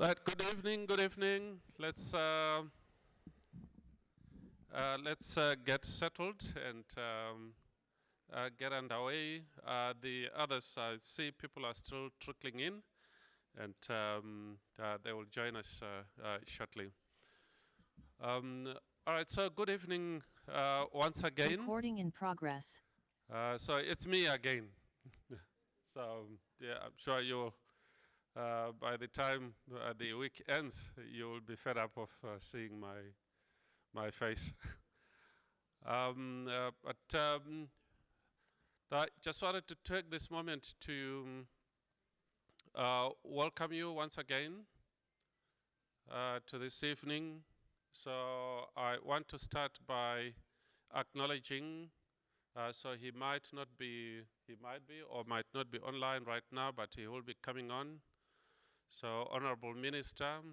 Right, good evening, good evening. Let's get settled and get underway. The others, I see people are still trickling in, and they will join us shortly. All right, so good evening once again. Recording in progress. So it's me again. So yeah, I'm sure you'll, by the time the week ends, you will be fed up of seeing my face. I just wanted to take this moment to welcome you once again to this evening. So I want to start by acknowledging, so he might be or might not be online right now, but he will be coming on. So Honorable Minister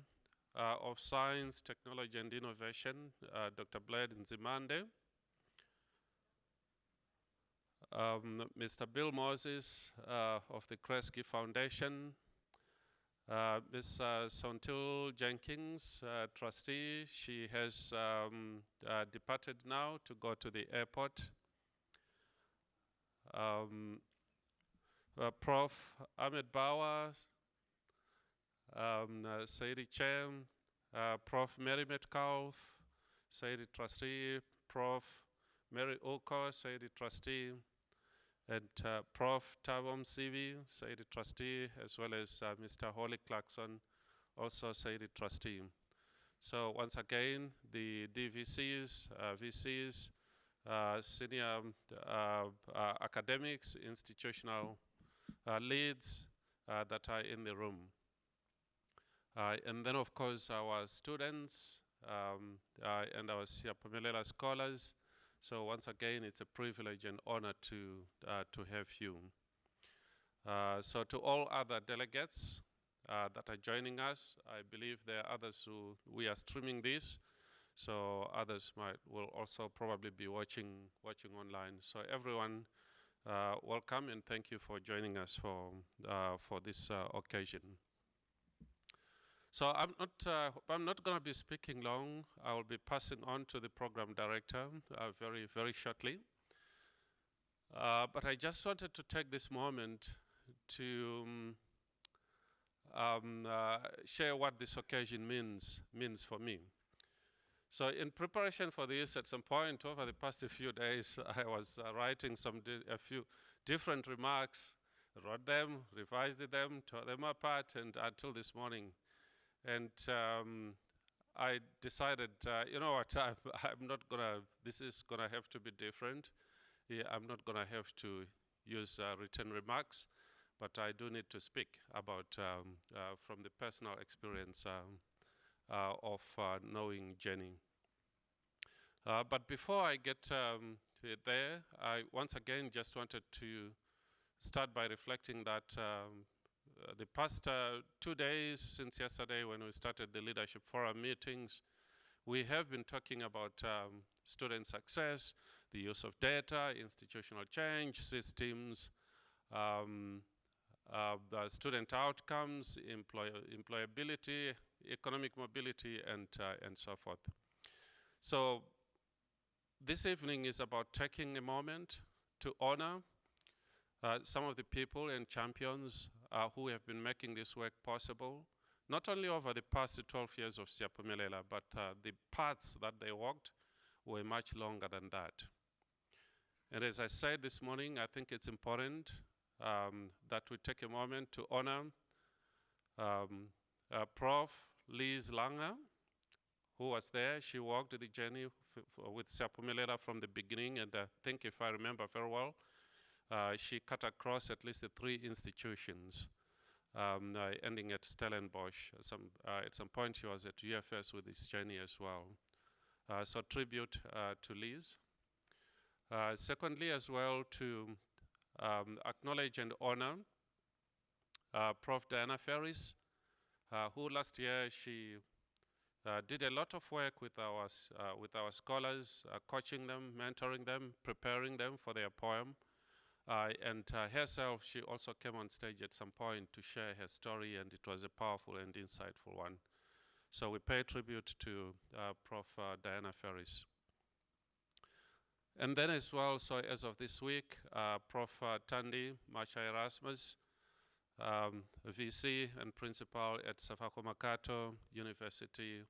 of Science, Technology and Innovation, Dr. Blade Nzimande. Mr. Bill Moses of the Kresge Foundation, Ms. Sontil Jenkins, trustee. She has departed now to go to the airport. Prof. Ahmed Bawa, Saide Chair, Prof. Mary Metcalfe, Saide trustee, Prof. Mary Oko, Saide trustee, and Prof. Tabom Sivi, Saide trustee, as well as Mr. Holly Clarkson, also Saide trustee. So once again, the DVCs, VCs, senior academics, institutional leads that are in the room. And then of course our students and our Siyaphumelela scholars. So once again, it's a privilege and honor to have you. So to all other delegates that are joining us, I believe there are others who we are streaming this, so others will also probably be watching online. So everyone, welcome and thank you for joining us for this occasion. So I'm not going to be speaking long. I will be passing on to the program director very shortly. But I just wanted to take this moment to share what this occasion means for me. So in preparation for this, at some point over the past few days, I was writing a few different remarks, wrote them, revised them, tore them apart, and until this morning. And I decided, you know what, I'm not gonna, this is gonna have to be different. Yeah, I'm not gonna have to use written remarks, but I do need to speak about, from the personal experience of knowing Jenny. But before I get there, I once again just wanted to start by reflecting that the past 2 days since yesterday when we started the Leadership Forum meetings, we have been talking about student success, the use of data, institutional change, systems, the student outcomes, employability, economic mobility, and so forth. So this evening is about taking a moment to honor some of the people and champions who have been making this work possible, not only over the past 12 years of Siyaphumelela, but the paths that they walked were much longer than that. And as I said this morning, I think it's important that we take a moment to honor Prof. Liz Langer, who was there. She walked the journey with Siyaphumelela from the beginning, and I think if I remember very well, she cut across at least 3 institutions, ending at Stellenbosch. At some point she was at UFS with this journey as well. So tribute to Liz. Secondly as well, to acknowledge and honor Prof. Diana Ferris, who last year she did a lot of work with our scholars, coaching them, mentoring them, preparing them for their poem. And herself, she also came on stage at some point to share her story, and it was a powerful and insightful one. So we pay tribute to Prof. Diana Ferris. And then as well, so as of this week, Prof. Thandi Masha Erasmus, VC and principal at Siyaphumelela University,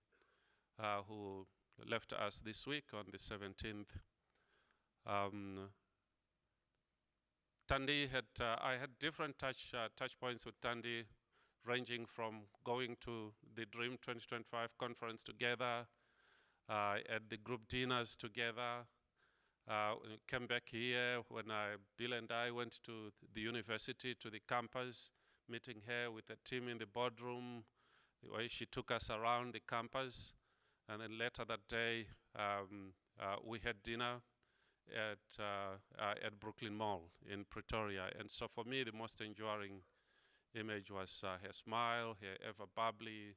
who left us this week on the 17th. Thandi I had different touch points with Thandi, ranging from going to the Dream 2025 conference together, at the group dinners together, came back here when Bill and I went to the university, to the campus, meeting her with the team in the boardroom, the way she took us around the campus. And then later that day, we had dinner at Brooklyn Mall in Pretoria. And so for me, the most enduring image was her smile, her ever bubbly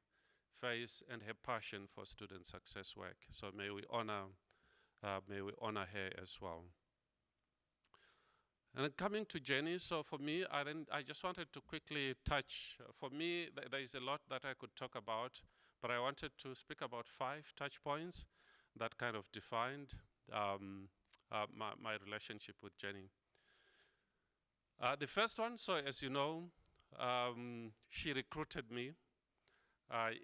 face, and her passion for student success work. So may we honor her as well. And then coming to Jenny, so for me, I just wanted to quickly touch, for me, there is a lot that I could talk about, but I wanted to speak about 5 touch points that kind of defined my relationship with Jenny. The first one, so as you know, she recruited me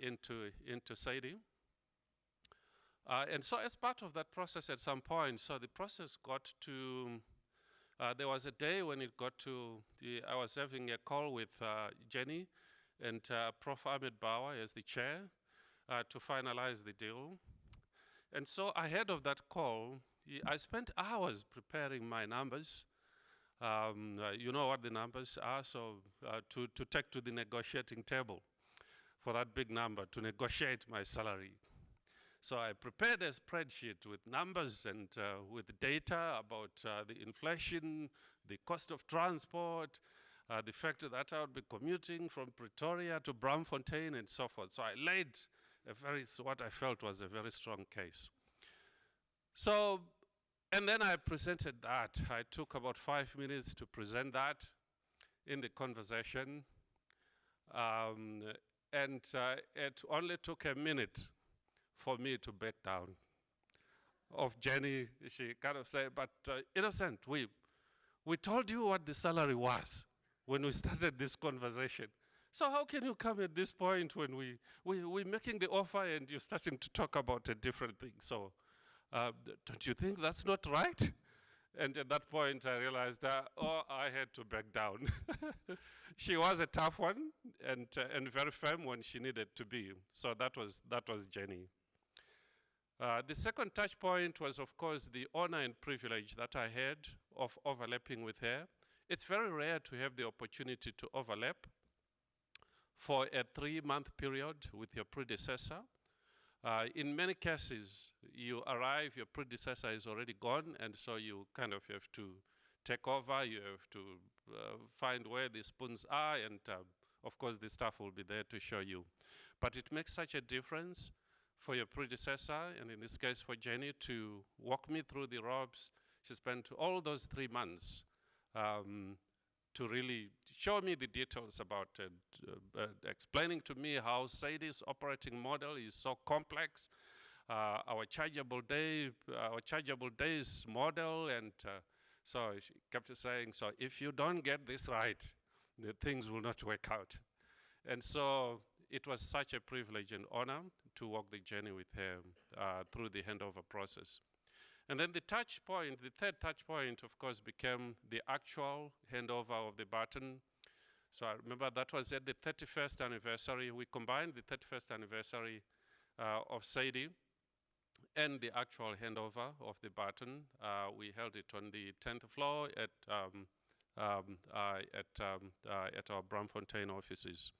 into Saide. And so as part of that process at some point, so the process got to, there was a day when it got to, I was having a call with Jenny and Prof. Ahmed Bawa as the chair to finalize the deal. And so ahead of that call, I spent hours preparing my numbers. You know what the numbers are, so to take to the negotiating table for that big number, to negotiate my salary. So I prepared a spreadsheet with numbers and with data about the inflation, the cost of transport, the fact that I would be commuting from Pretoria to Braamfontein and so forth. So I laid what I felt was a very strong case. So, and then I presented that. I took about 5 minutes to present that in the conversation. And it only took a minute for me to back down. Of Jenny, she kind of said, but Innocent, we told you what the salary was when we started this conversation. So how can you come at this point when we're making the offer and you're starting to talk about a different thing? So don't you think that's not right? And at that point I realized that, I had to back down. She was a tough one and very firm when she needed to be. So that was Jenny. The second touch point was, of course, the honor and privilege that I had of overlapping with her. It's very rare to have the opportunity to overlap for a 3-month period with your predecessor. In many cases, you arrive, your predecessor is already gone, and so you kind of have to take over, you have to find where the spoons are, and of course the staff will be there to show you. But it makes such a difference for your predecessor, and in this case for Jenny, to walk me through the ropes. She spent all those 3 months to really show me the details about it, explaining to me how Saide's operating model is so complex, our chargeable days model, and so she kept saying, so if you don't get this right, the things will not work out. And so it was such a privilege and honor to walk the journey with her through the handover process. And then the touch point, the third touch point, of course, became the actual handover of the baton. So I remember that was at the 31st anniversary. We combined the 31st anniversary of Saide and the actual handover of the baton. We held it on the 10th floor at our Braamfontein offices.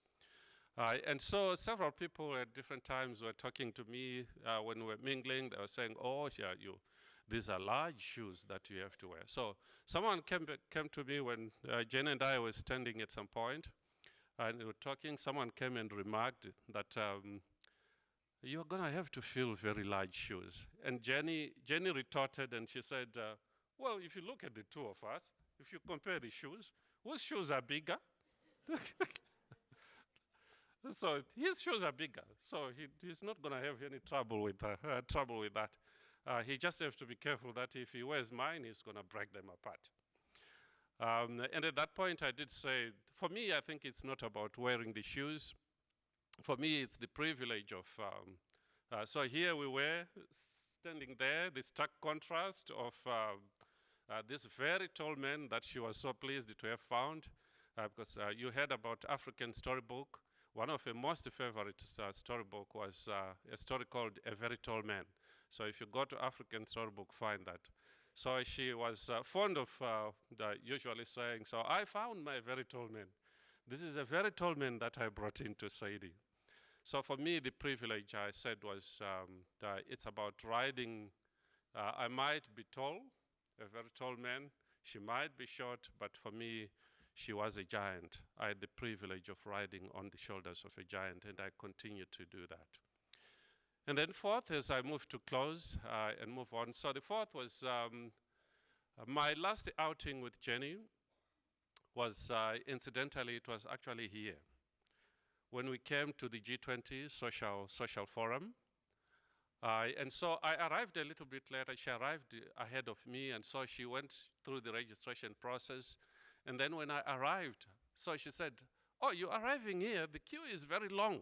And so several people at different times were talking to me when we were mingling. They were saying, oh, yeah, these are large shoes that you have to wear. So someone came to me when Jen and I were standing at some point, and we were talking. Someone came and remarked that you're going to have to fill very large shoes. And Jenny retorted, and she said, well, if you look at the two of us, if you compare the shoes, whose shoes are bigger? So his shoes are bigger, so he's not going to have any trouble with that. He just has to be careful that if he wears mine, he's going to break them apart. And at that point, I did say, for me, I think it's not about wearing the shoes. For me, it's the privilege of, so here we were standing there, this stark contrast of this very tall man that she was so pleased to have found, because you heard about African Storybook. One of her most favorite storybook was a story called A Very Tall Man. So if you go to African Storybook, find that. So she was fond of usually saying, so I found my very tall man. This is a very tall man that I brought into Saide. So for me, the privilege I said was it's about riding. I might be tall, a very tall man. She might be short, but for me, she was a giant. I had the privilege of riding on the shoulders of a giant, and I continue to do that. And then fourth, as I move to close and move on. So the fourth was my last outing with Jenny was, incidentally, it was actually here. When we came to the G20 social forum. And so I arrived a little bit later. She arrived ahead of me, and so she went through the registration process. And then when I arrived, so she said, oh, you're arriving here, the queue is very long.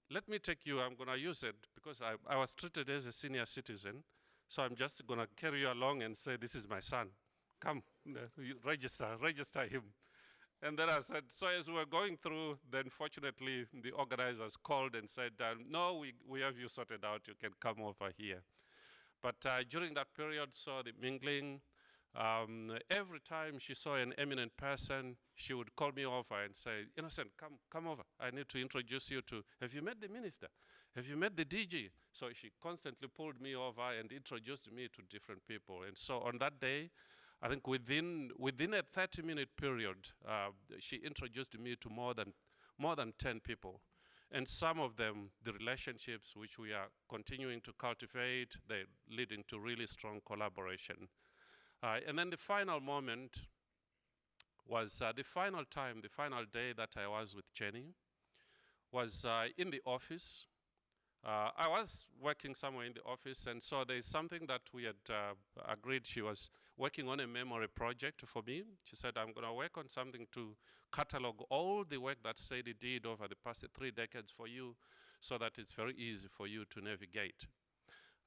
Let me take you, I'm gonna use it, because I was treated as a senior citizen, so I'm just gonna carry you along and say, this is my son. Come, register him. And then I said, so as we were going through, then fortunately the organizers called and said, no, we have you sorted out, you can come over here. But during that period, so the mingling, every time she saw an eminent person, she would call me over and say, Innocent, come over. I need to introduce you to, have you met the minister? Have you met the DG? So she constantly pulled me over and introduced me to different people. And so on that day, I think within a 30-minute period, she introduced me to more than 10 people. And some of them, the relationships which we are continuing to cultivate, they're leading to really strong collaboration. And then the final moment was the final day that I was with Jenny, was in the office. I was working somewhere in the office, and so there's something that we had agreed. She was working on a memory project for me. She said, I'm going to work on something to catalog all the work that Saide did over the past 3 decades for you, so that it's very easy for you to navigate.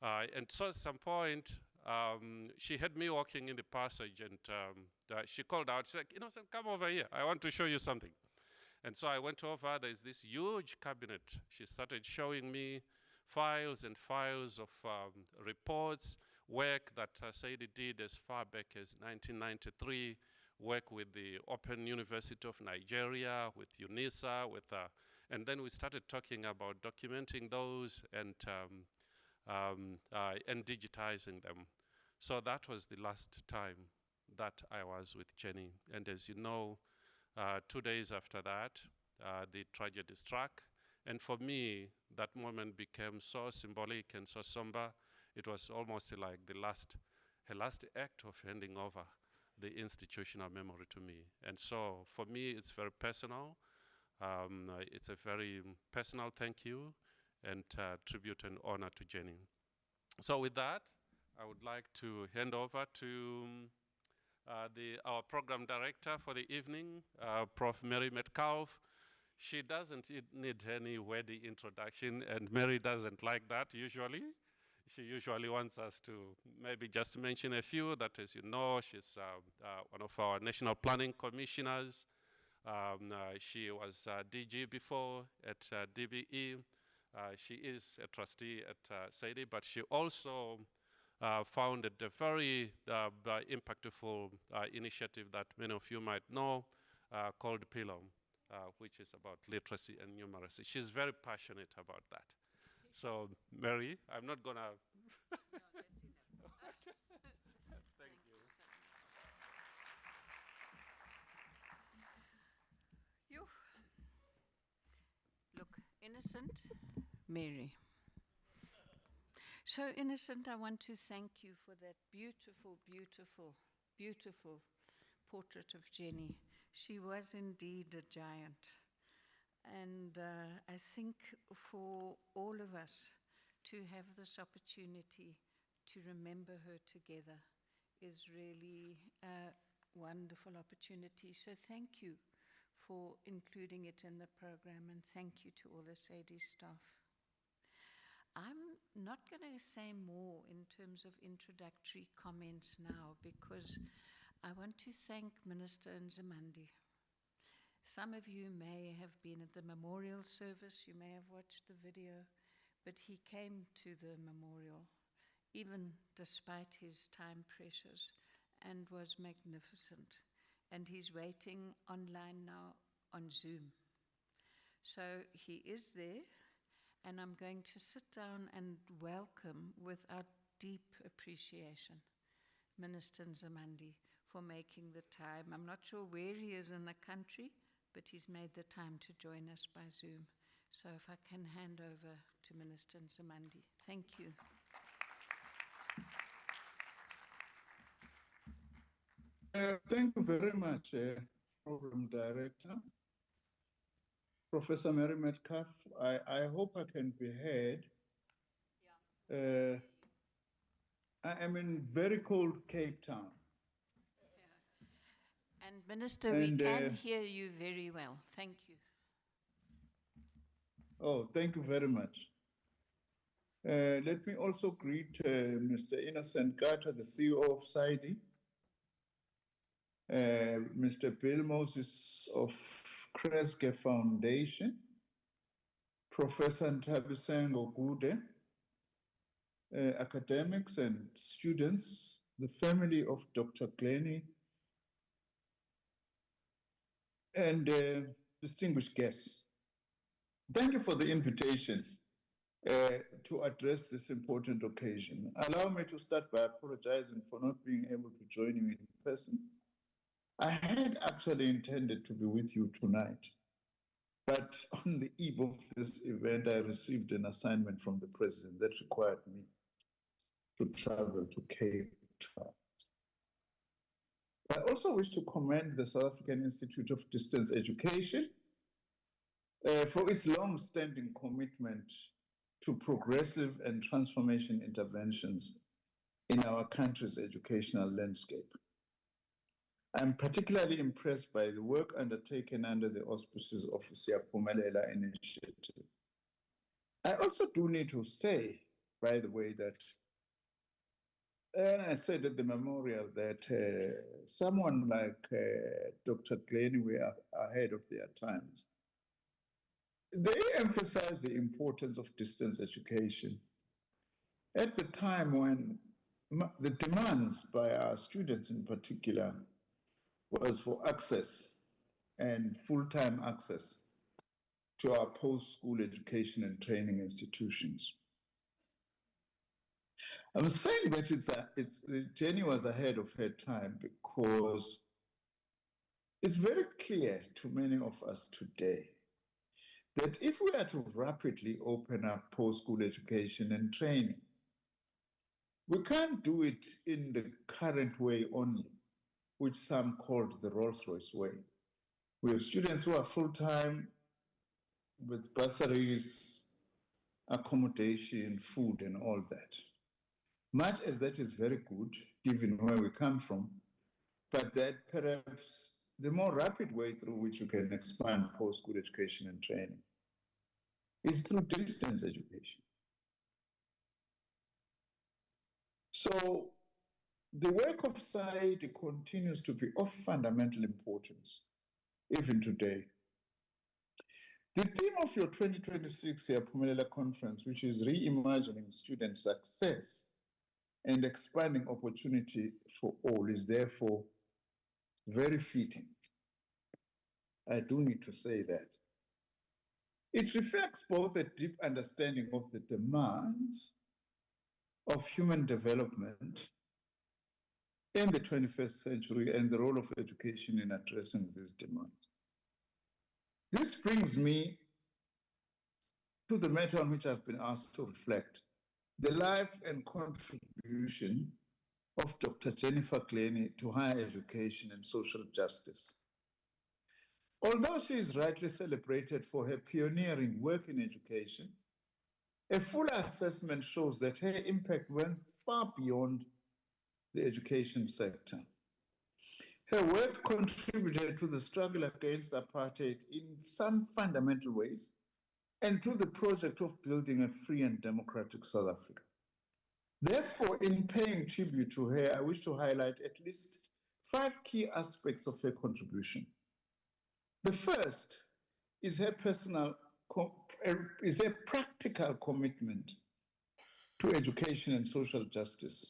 And so at some point, she had me walking in the passage, and she called out, she's like, Innocent, come over here. I want to show you something. And so I went over, there's this huge cabinet. She started showing me files and files of reports, work that Saide did as far back as 1993, work with the Open University of Nigeria, with UNISA, and then we started talking about documenting those and digitizing them. So that was the last time that I was with Jenny. And as you know, 2 days after that, the tragedy struck. And for me, that moment became so symbolic and so somber. It was almost like her last act of handing over the institutional memory to me. And so for me, it's very personal. It's a very personal thank you and tribute and honor to Jenny. So with that, I would like to hand over to our program director for the evening, Prof. Mary Metcalfe. She doesn't need any wordy introduction, and Mary doesn't like that usually. She usually wants us to maybe just mention a few. That, as you know, she's one of our national planning commissioners. She was DG before at DBE. She is a trustee at Saide, but she also founded a very impactful initiative that many of you might know called PILO, which is about literacy and numeracy. She's very passionate about that. So, Mary, I'm not going to... No, that's enough. Thank you. You look innocent, Mary. So innocent, I want to thank you for that beautiful, beautiful beautiful portrait of Jenny. She was indeed a giant. And I think for all of us to have this opportunity to remember her together is really a wonderful opportunity. So thank you for including it in the program, and thank you to all the Saide staff. I'm not going to say more in terms of introductory comments now, because I want to thank Minister Nzimande. Some of you may have been at the memorial service, you may have watched the video, but he came to the memorial, even despite his time pressures, and was magnificent. And he's waiting online now on Zoom. So he is there, and I'm going to sit down and welcome, with our deep appreciation, Minister Nzimande for making the time. I'm not sure where he is in the country, but he's made the time to join us by Zoom. So if I can hand over to Minister Nzimande. Thank you. Thank you very much, Program Director. Professor Mary Metcalfe, I hope I can be heard. Yeah. I am in very cold Cape Town. Yeah. And Minister, we can hear you very well. Thank you. Oh, thank you very much. Let me also greet Mr. Innocent Nkata, the CEO of Saide, Mr. Bill Moses of Kresge Foundation, Professor Nthabiseng Ogude, academics and students, the family of Dr. Glennie, and distinguished guests. Thank you for the invitation to address this important occasion. Allow me to start by apologizing for not being able to join you in person. I had actually intended to be with you tonight, but on the eve of this event, I received an assignment from the president that required me to travel to Cape Town. I also wish to commend the South African Institute of Distance Education for its long-standing commitment to progressive and transformation interventions in our country's educational landscape. I'm particularly impressed by the work undertaken under the auspices of the Siyaphumelela Initiative. I also do need to say, by the way, that, and I said at the memorial, that someone like Dr. Glennie were ahead of their times. They emphasize the importance of distance education at the time when the demands by our students in particular was for access and full-time access to our post-school education and training institutions. I'm saying that Jenny was ahead of her time because it's very clear to many of us today that if we are to rapidly open up post-school education and training, we can't do it in the current way only, which some called the Rolls-Royce way. We have students who are full-time with bursaries, accommodation, food, and all that. Much as that is very good, given where we come from, but that perhaps the more rapid way through which you can expand post-school education and training is through distance education. So the work of Saide continues to be of fundamental importance, even today. The theme of your 2026 Siyaphumelela conference, which is reimagining student success and expanding opportunity for all, is therefore very fitting. I do need to say that. It reflects both a deep understanding of the demands of human development in the 21st century and the role of education in addressing these demands. This brings me to the matter on which I've been asked to reflect, the life and contribution of Dr. Jennifer Glennie to higher education and social justice. Although she is rightly celebrated for her pioneering work in education, a full assessment shows that her impact went far beyond the education sector. Her work contributed to the struggle against apartheid in some fundamental ways and to the project of building a free and democratic South Africa. Therefore, in paying tribute to her, I wish to highlight at least 5 key aspects of her contribution. The first is her practical commitment to education and social justice.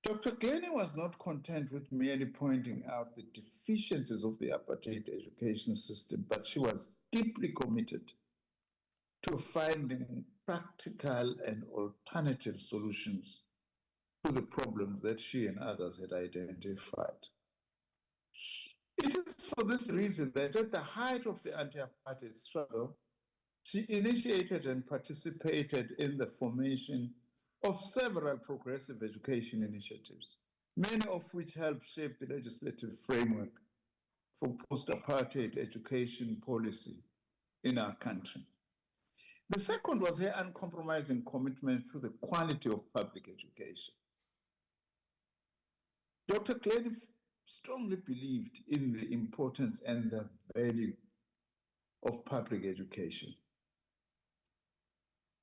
Dr. Glennie was not content with merely pointing out the deficiencies of the apartheid education system, but she was deeply committed to finding practical and alternative solutions to the problems that she and others had identified. It is for this reason that at the height of the anti-apartheid struggle, she initiated and participated in the formation of several progressive education initiatives, many of which helped shape the legislative framework for post-apartheid education policy in our country. The second was her uncompromising commitment to the quality of public education. Dr. Glennie strongly believed in the importance and the value of public education.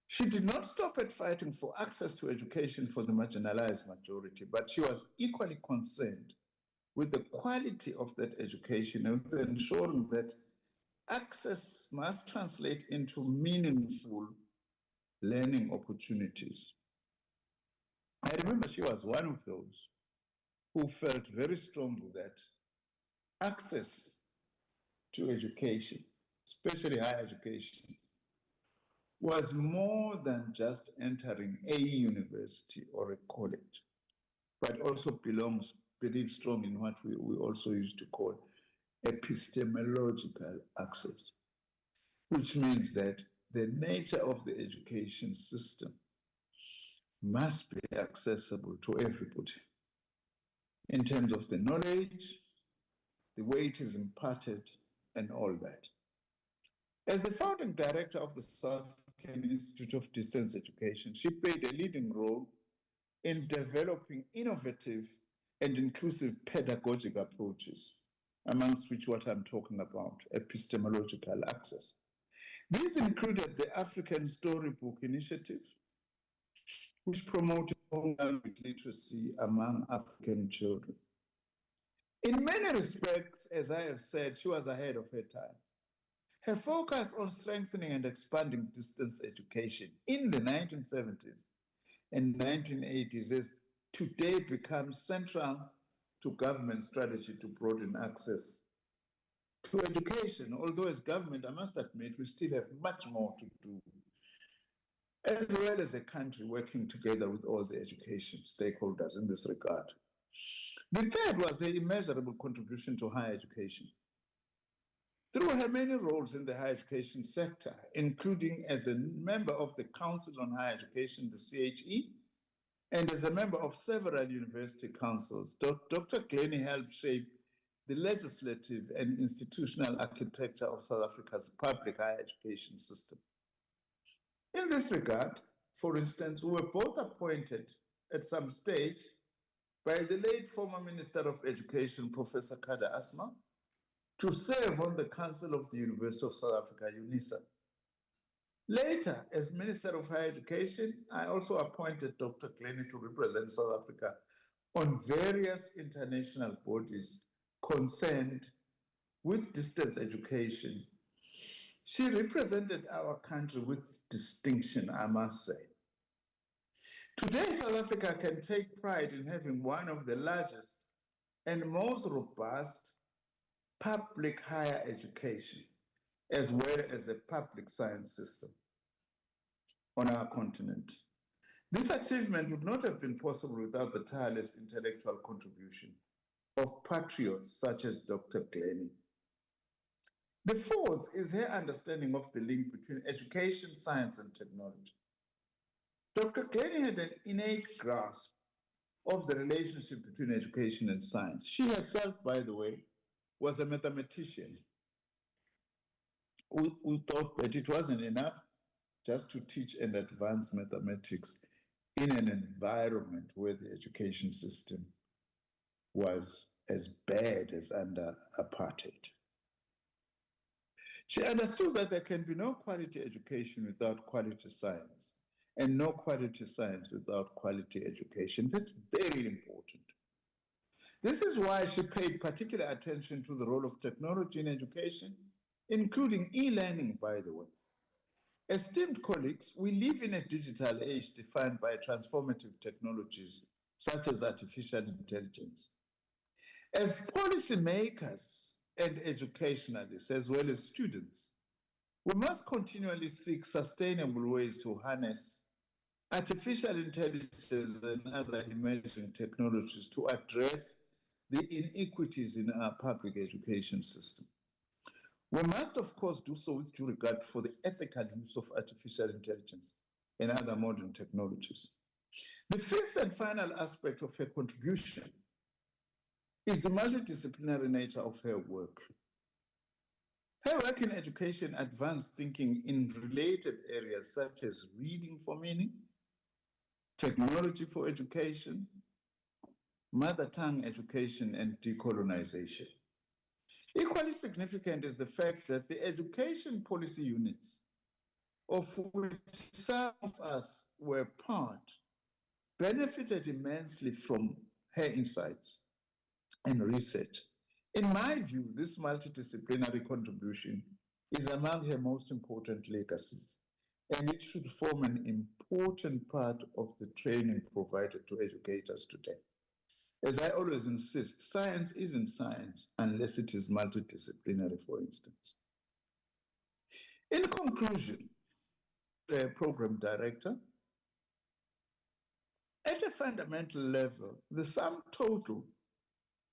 She did not stop at fighting for access to education for the marginalized majority, but she was equally concerned with the quality of that education and with ensuring that access must translate into meaningful learning opportunities. I remember she was one of those who felt very strongly that access to education, especially higher education, was more than just entering a university or a college, but also believes strong in what we also used to call epistemological access, which means that the nature of the education system must be accessible to everybody in terms of the knowledge, the way it is imparted, and all that. As the founding director of the South African Institute of Distance Education, she played a leading role in developing innovative and inclusive pedagogic approaches, amongst which what I'm talking about, epistemological access. These included the African Storybook initiative, which promoted home language literacy among African children. In many respects, as I have said, she was ahead of her time. Her focus on strengthening and expanding distance education in the 1970s and 1980s has today become central to government strategy to broaden access to education, although as government, I must admit, we still have much more to do, as well as a country working together with all the education stakeholders in this regard. The third was the immeasurable contribution to higher education. Through her many roles in the higher education sector, including as a member of the Council on Higher Education, the CHE, and as a member of several university councils, Dr. Glennie helped shape the legislative and institutional architecture of South Africa's public higher education system. In this regard, for instance, we were both appointed at some stage by the late former Minister of Education, Professor Nkata Asma, to serve on the Council of the University of South Africa, UNISA. Later, as Minister of Higher Education, I also appointed Dr. Glennie to represent South Africa on various international bodies concerned with distance education. She represented our country with distinction, I must say. Today, South Africa can take pride in having one of the largest and most robust public higher education, as well as a public science system on our continent. This achievement would not have been possible without the tireless intellectual contribution of patriots such as Dr. Glennie. The fourth is her understanding of the link between education, science, and technology. Dr. Glennie had an innate grasp of the relationship between education and science. She herself, by the way, was a mathematician who thought that it wasn't enough just to teach and advance mathematics in an environment where the education system was as bad as under apartheid. She understood that there can be no quality education without quality science, and no quality science without quality education. That's very important. This is why she paid particular attention to the role of technology in education, including e-learning, by the way. Esteemed colleagues, we live in a digital age defined by transformative technologies such as artificial intelligence. As policymakers and educationalists, as well as students, we must continually seek sustainable ways to harness artificial intelligence and other emerging technologies to address the inequities in our public education system. We must, of course, do so with due regard for the ethical use of artificial intelligence and other modern technologies. The fifth and final aspect of her contribution is the multidisciplinary nature of her work. Her work in education advanced thinking in related areas such as reading for meaning, technology for education, mother tongue education, and decolonization. Equally significant is the fact that the education policy units, of which some of us were part, benefited immensely from her insights and research. In my view, this multidisciplinary contribution is among her most important legacies, and it should form an important part of the training provided to educators today. As I always insist, science isn't science unless it is multidisciplinary, for instance. In conclusion, the program director, at a fundamental level, the sum total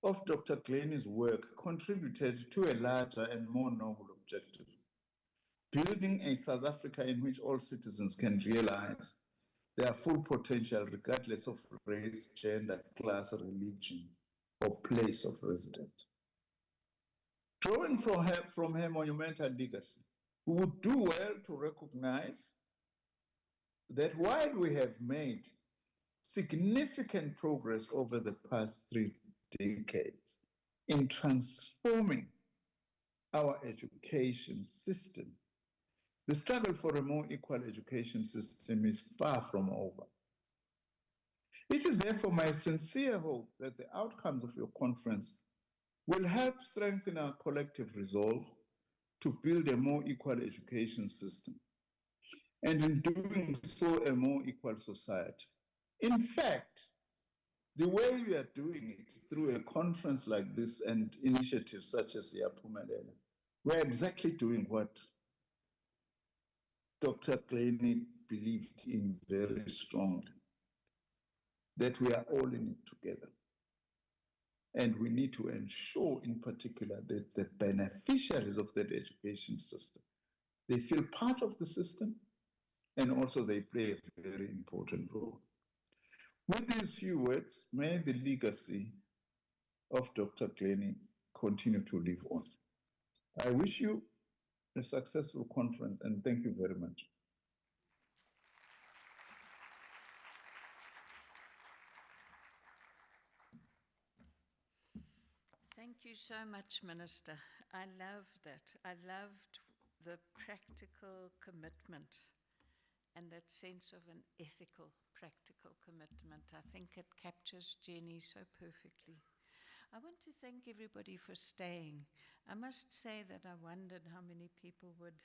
of Dr. Glennie's work contributed to a larger and more noble objective: building a South Africa in which all citizens can realize their full potential regardless of race, gender, class, religion, or place of residence. Drawing from her monumental legacy, we would do well to recognize that while we have made significant progress over the past 3 decades in transforming our education system, the struggle for a more equal education system is far from over. It is therefore my sincere hope that the outcomes of your conference will help strengthen our collective resolve to build a more equal education system, and in doing so, a more equal society. In fact, the way we are doing it through a conference like this and initiatives such as Siyaphumelela, we're exactly doing what Dr. Glennie believed in very strongly, that we are all in it together. And we need to ensure in particular that the beneficiaries of that education system, they feel part of the system, and also they play a very important role. With these few words, may the legacy of Dr. Glennie continue to live on. I wish you a successful conference, and thank you very much. Thank you so much, Minister. I loved that. I loved the practical commitment and that sense of an ethical, practical commitment. I think it captures Jenny so perfectly. I want to thank everybody for staying. I must say that I wondered how many people would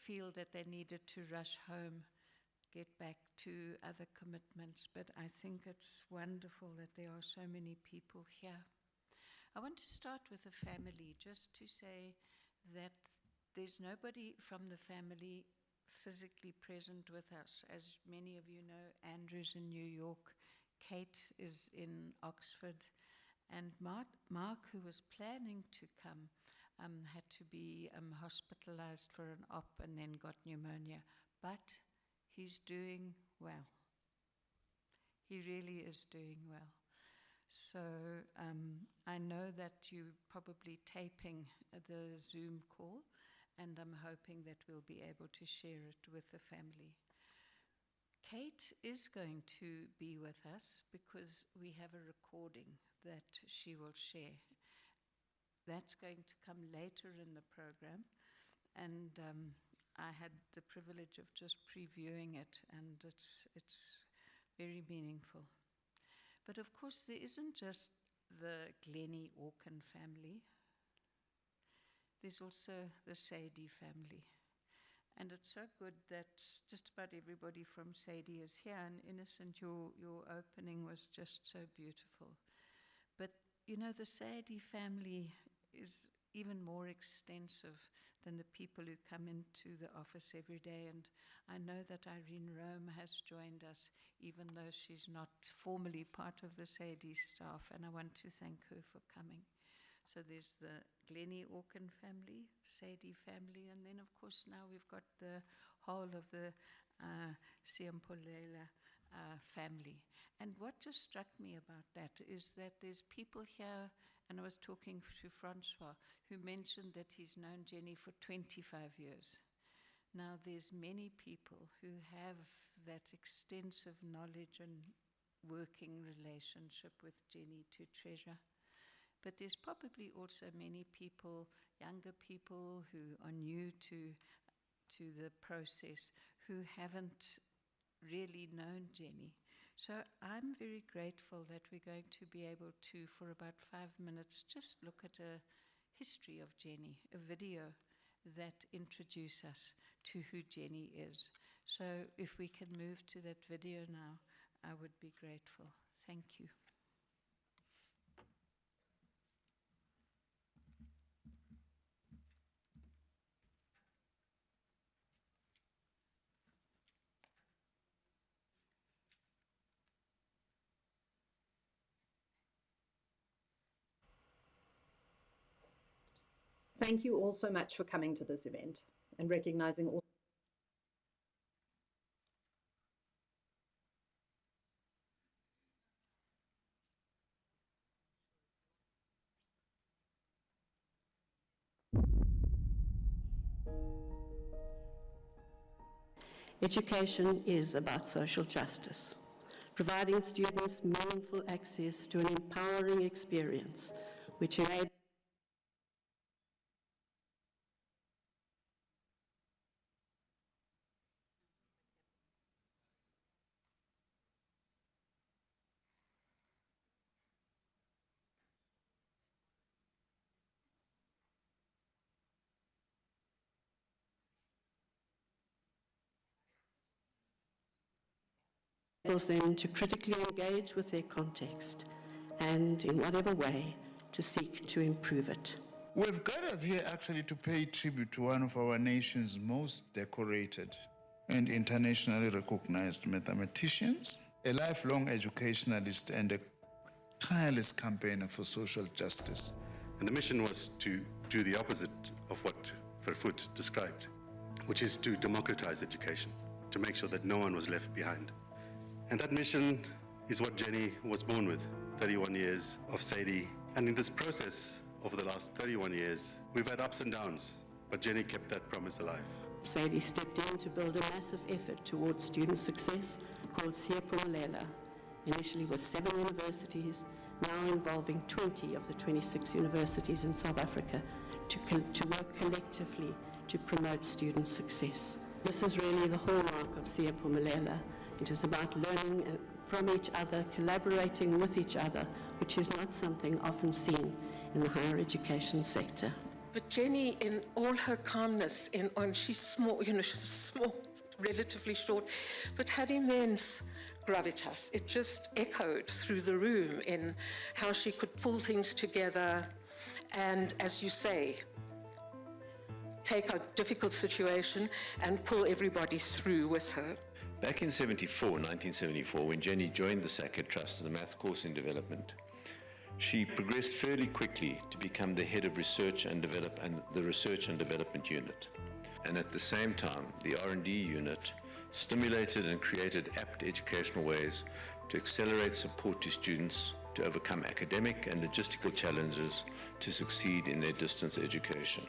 feel that they needed to rush home, get back to other commitments, but I think it's wonderful that there are so many people here. I want to start with the family, just to say that there's nobody from the family physically present with us. As many of you know, Andrew's in New York, Kate is in Oxford, and Mark, who was planning to come, had to be hospitalized for an op and then got pneumonia, but he's doing well. He really is doing well. So I know that you're probably taping the Zoom call, and I'm hoping that we'll be able to share it with the family. Kate is going to be with us because we have a recording that she will share. That's going to come later in the program, and I had the privilege of just previewing it, and it's very meaningful. But of course, there isn't just the Glennie Orkin family. There's also the Saide family. And it's so good that just about everybody from Saide is here. And Innocent, your opening was just so beautiful. But, you know, the Saide family is even more extensive than the people who come into the office every day. And I know that Irene Rome has joined us, even though she's not formally part of the Saide staff. And I want to thank her for coming. So there's the Glennie Orkin family, Saide family, and then of course now we've got the whole of the Siyaphumelela family. And what just struck me about that is that there's people here, and I was talking to Francois, who mentioned that he's known Jenny for 25 years. Now there's many people who have that extensive knowledge and working relationship with Jenny to treasure. But there's probably also many people, younger people who are new to the process, who haven't really known Jenny. So I'm very grateful that we're going to be able to, for about 5 minutes, just look at a history of Jenny, a video that introduces us to who Jenny is. So if we can move to that video now, I would be grateful. Thank you. Thank you all so much for coming to this event and recognizing all. Education is about social justice, providing students meaningful access to an empowering experience which enables them to critically engage with their context and, in whatever way, to seek to improve it. We've gathered here actually to pay tribute to one of our nation's most decorated and internationally recognized mathematicians, a lifelong educationalist, and a tireless campaigner for social justice. And the mission was to do the opposite of what Vervoet described, which is to democratize education, to make sure that no one was left behind. And that mission is what Jenny was born with, 31 years of Saide. And in this process, over the last 31 years, we've had ups and downs, but Jenny kept that promise alive. Saide stepped in to build a massive effort towards student success called Siyaphumelela, initially with 7 universities, now involving 20 of the 26 universities in South Africa, to work collectively to promote student success. This is really the hallmark of Siyaphumelela. It is about learning from each other, collaborating with each other, which is not something often seen in the higher education sector. But Jenny, in all her calmness, she's small, she was small, relatively short, but had immense gravitas. It just echoed through the room in how she could pull things together and, as you say, take a difficult situation and pull everybody through with her. Back in 1974, when Jenny joined the SACA Trust as a math course in development, she progressed fairly quickly to become the head of research and the research and development unit. And at the same time, the R&D unit stimulated and created apt educational ways to accelerate support to students to overcome academic and logistical challenges to succeed in their distance education.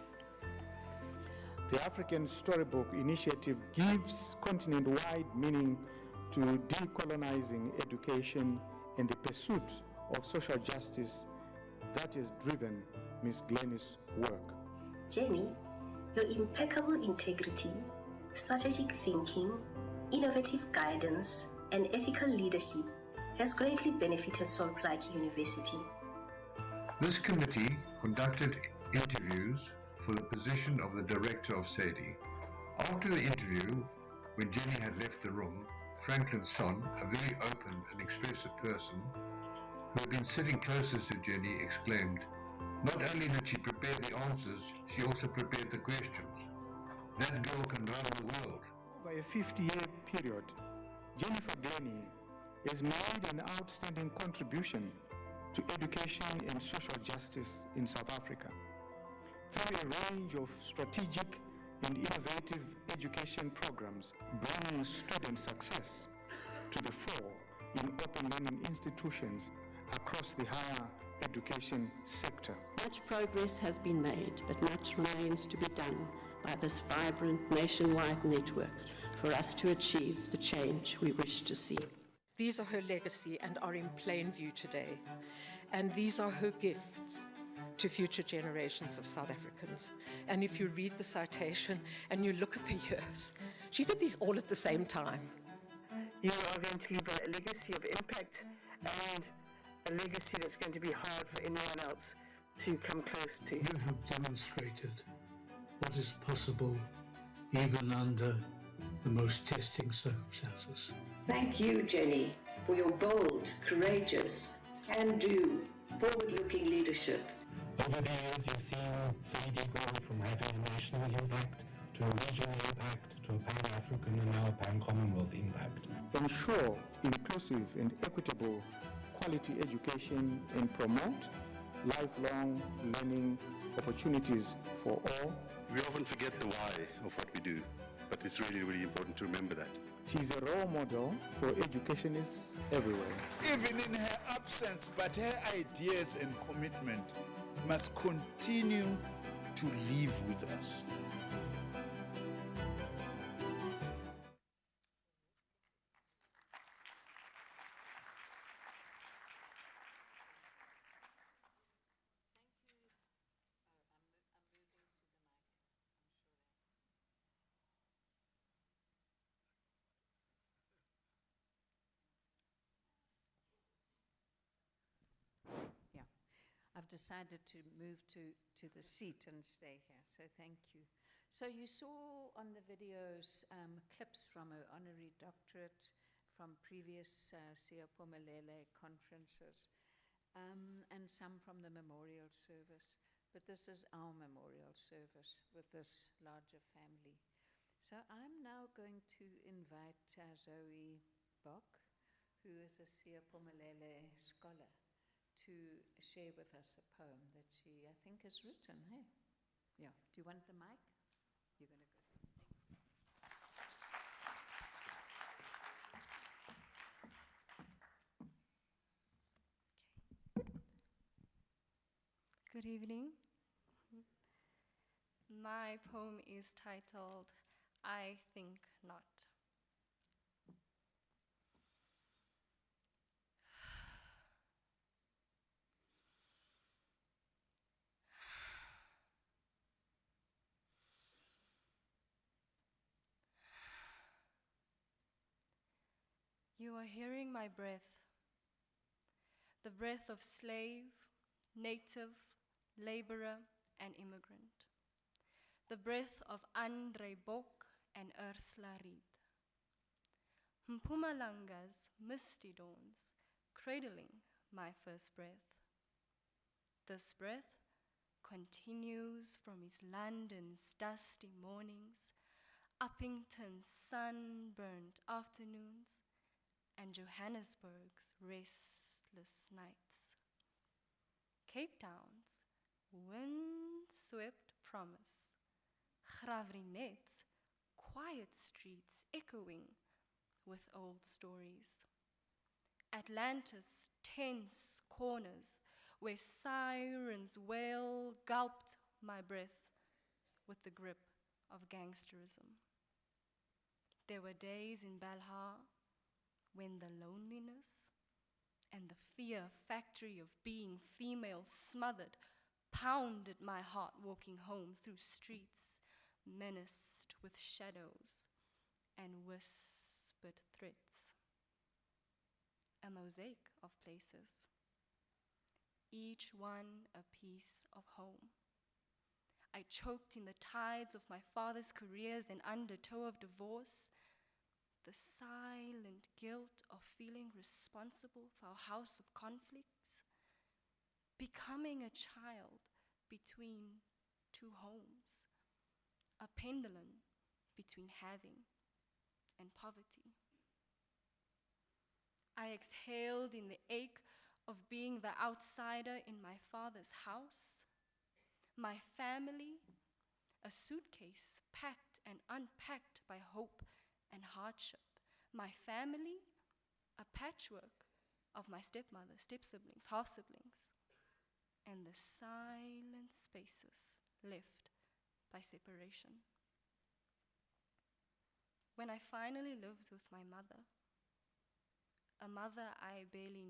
The African Storybook initiative gives continent-wide meaning to decolonizing education and the pursuit of social justice that has driven Ms. Glennie's work. Jenny, your impeccable integrity, strategic thinking, innovative guidance, and ethical leadership has greatly benefited Sol Plaatje University. This committee conducted interviews for the position of the Director of Saide. After the interview, when Jenny had left the room, Franklin Son, a very open and expressive person, who had been sitting closest to Jenny, exclaimed, "Not only did she prepare the answers, she also prepared the questions. That girl can run the world." Over a 50-year period, Jennifer Glennie has made an outstanding contribution to education and social justice in South Africa through a range of strategic and innovative education programs, bringing student success to the fore in open learning institutions across the higher education sector. Much progress has been made, but much remains to be done by this vibrant nationwide network for us to achieve the change we wish to see. These are her legacy and are in plain view today. And these are her gifts to future generations of South Africans. And if you read the citation and you look at the years, she did these all at the same time. You are going to leave a legacy of impact and a legacy that's going to be hard for anyone else to come close to. You have demonstrated what is possible even under the most testing circumstances. Thank you, Jenny, for your bold, courageous, can-do, forward-looking leadership. Over the years, you've seen Saide grow from having a national impact to a regional impact to a pan-African and now a pan-Commonwealth impact. Ensure inclusive and equitable quality education and promote lifelong learning opportunities for all. We often forget the why of what we do, but it's really, really important to remember that. She's a role model for educationists everywhere. Even in her absence, but her ideas and commitment must continue to live with us. I've decided to move to the seat and stay here, so thank you. So you saw on the videos clips from her honorary doctorate from previous Siyaphumelela conferences and some from the memorial service. But this is our memorial service with this larger family. So I'm now going to invite Zoe Bok, who is a Siyaphumelela scholar, to share with us a poem that she, I think, has written, hey? Yeah, do you want the mic? You're going to go. Good evening. My poem is titled, I Think Not. You are hearing my breath, the breath of slave, native, laborer, and immigrant, the breath of Zoé Bok and Ursula Reed. Mpumalanga's misty dawns, cradling my first breath. This breath continues from East London's dusty mornings, Uppington's sun-burnt afternoons, and Johannesburg's restless nights. Cape Town's wind-swept promise, Gravrinet's quiet streets echoing with old stories, Atlantis' tense corners, where sirens wail, gulped my breath with the grip of gangsterism. There were days in Belhar when the loneliness and the fear factory of being female smothered pounded my heart walking home through streets menaced with shadows and whispered threats. A mosaic of places, each one a piece of home. I choked in the tides of my father's careers and undertow of divorce, the silent guilt of feeling responsible for a house of conflicts, becoming a child between two homes, a pendulum between having and poverty. I exhaled in the ache of being the outsider in my father's house, my family, a suitcase packed and unpacked by hope and hardship, my family, a patchwork of my stepmother, step-siblings, half-siblings, and the silent spaces left by separation. When I finally lived with my mother, a mother I barely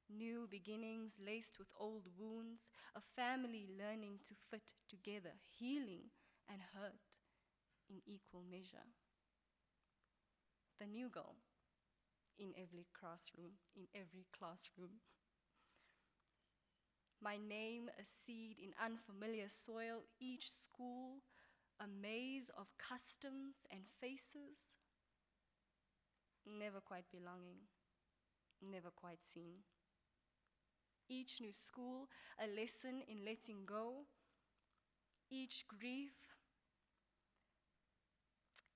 knew beginnings laced with old wounds, a family learning to fit together, healing and hurt in equal measure. The new girl in every classroom. My name a seed in unfamiliar soil, each school a maze of customs and faces, never quite belonging, never quite seen. Each new school, a lesson in letting go. Each grief,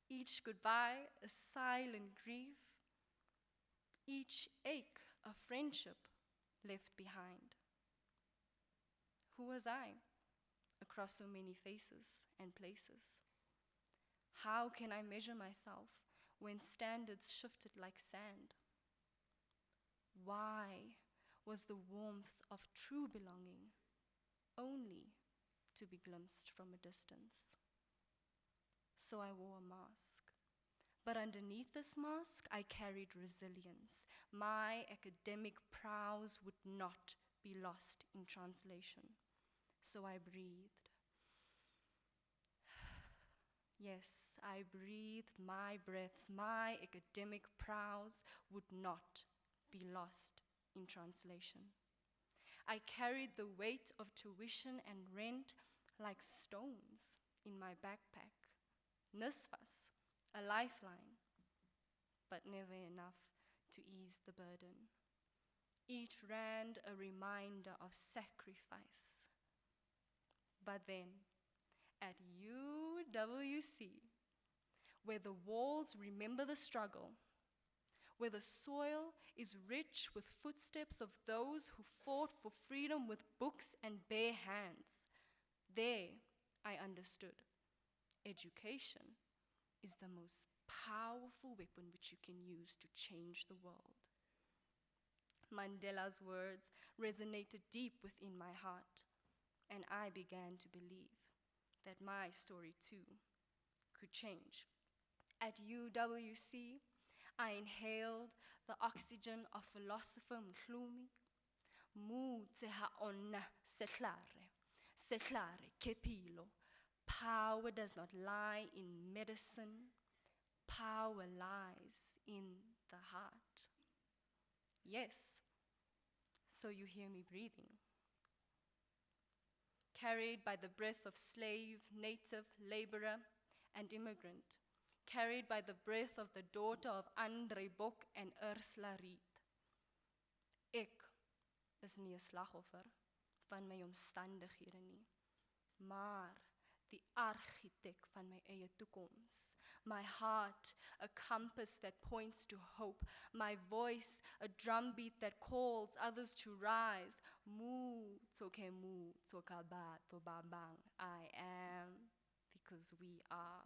each goodbye, a silent grief. Each ache, a friendship left behind. Who was I across so many faces and places? How can I measure myself when standards shifted like sand? Why was the warmth of true belonging only to be glimpsed from a distance? So I wore a mask. But underneath this mask, I carried resilience. My academic prowess would not be lost in translation. So I breathed. Yes, I breathed my breaths. My academic prowess would not be lost in translation. I carried the weight of tuition and rent like stones in my backpack. Nisvas, a lifeline, but never enough to ease the burden. Each rand a reminder of sacrifice. But then, at UWC, where the walls remember the struggle, where the soil is rich with footsteps of those who fought for freedom with books and bare hands, there I understood education is the most powerful weapon which you can use to change the world. Mandela's words resonated deep within my heart, and I began to believe that my story too could change. At UWC, I inhaled the oxygen of philosopher Mhlumi. Mu tseha onna setlare kepilo. Power does not lie in medicine. Power lies in the heart. Yes, so you hear me breathing. Carried by the breath of slave, native, laborer, and immigrant. Carried by the breath of the daughter of Zoe Bok and Ursula Reed. Ek is nie 'n slagoffer van my omstandighede nie, maar die architect van my eie toekoms. My heart, a compass that points to hope. My voice, a drumbeat that calls others to rise. Mu, tsoke mu, tsokaba, tobabang. I am because we are.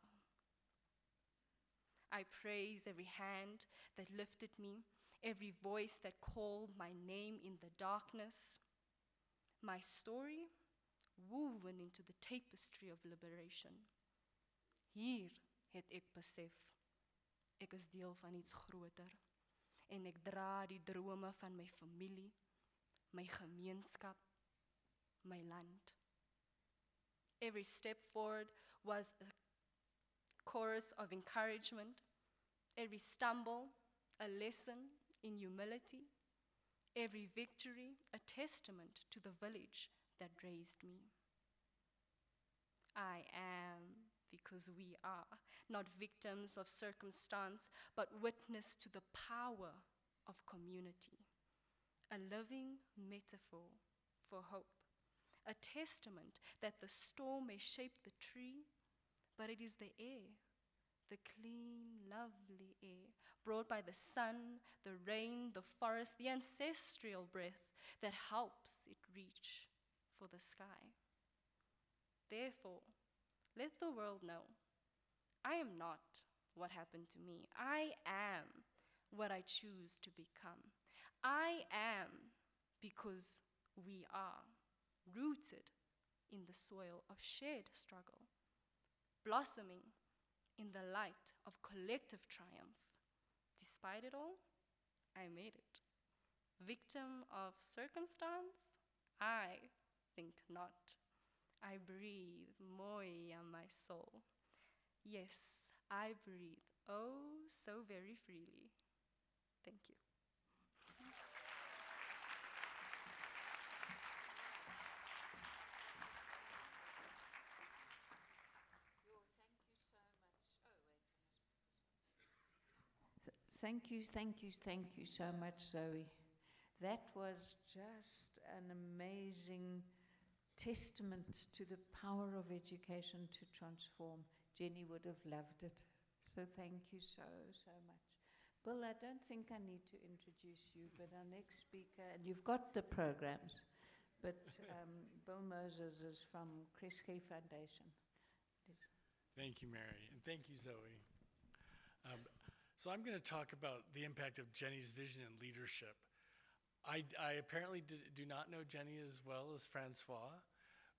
I praise every hand that lifted me, every voice that called my name in the darkness. My story woven into the tapestry of liberation. Hier het ek besef, ek is deel van iets groter en ek dra die drome van my familie, my gemeenskap, my land. Every step forward was a chorus of encouragement. Every stumble, a lesson in humility. Every victory, a testament to the village that raised me. I am because we are not victims of circumstance, but witness to the power of community. A living metaphor for hope. A testament that the storm may shape the tree, but it is the air, the clean, lovely air, brought by the sun, the rain, the forest, the ancestral breath that helps it reach for the sky. Therefore, let the world know, I am not what happened to me. I am what I choose to become. I am because we are rooted in the soil of shared struggle, blossoming in the light of collective triumph. Despite it all, I made it. Victim of circumstance? I think not. I breathe moya my soul. Yes, I breathe oh so very freely. Thank you. Thank you so much, Zoe. That was just an amazing testament to the power of education to transform. Jenny would have loved it. So thank you so much. Bill, I don't think I need to introduce you, but our next speaker, and you've got the programs, but Bill Moses is from Kresge Foundation. Thank you, Mary, and thank you, Zoe. So I'm going to talk about the impact of Jenny's vision and leadership. I apparently do not know Jenny as well as Francois,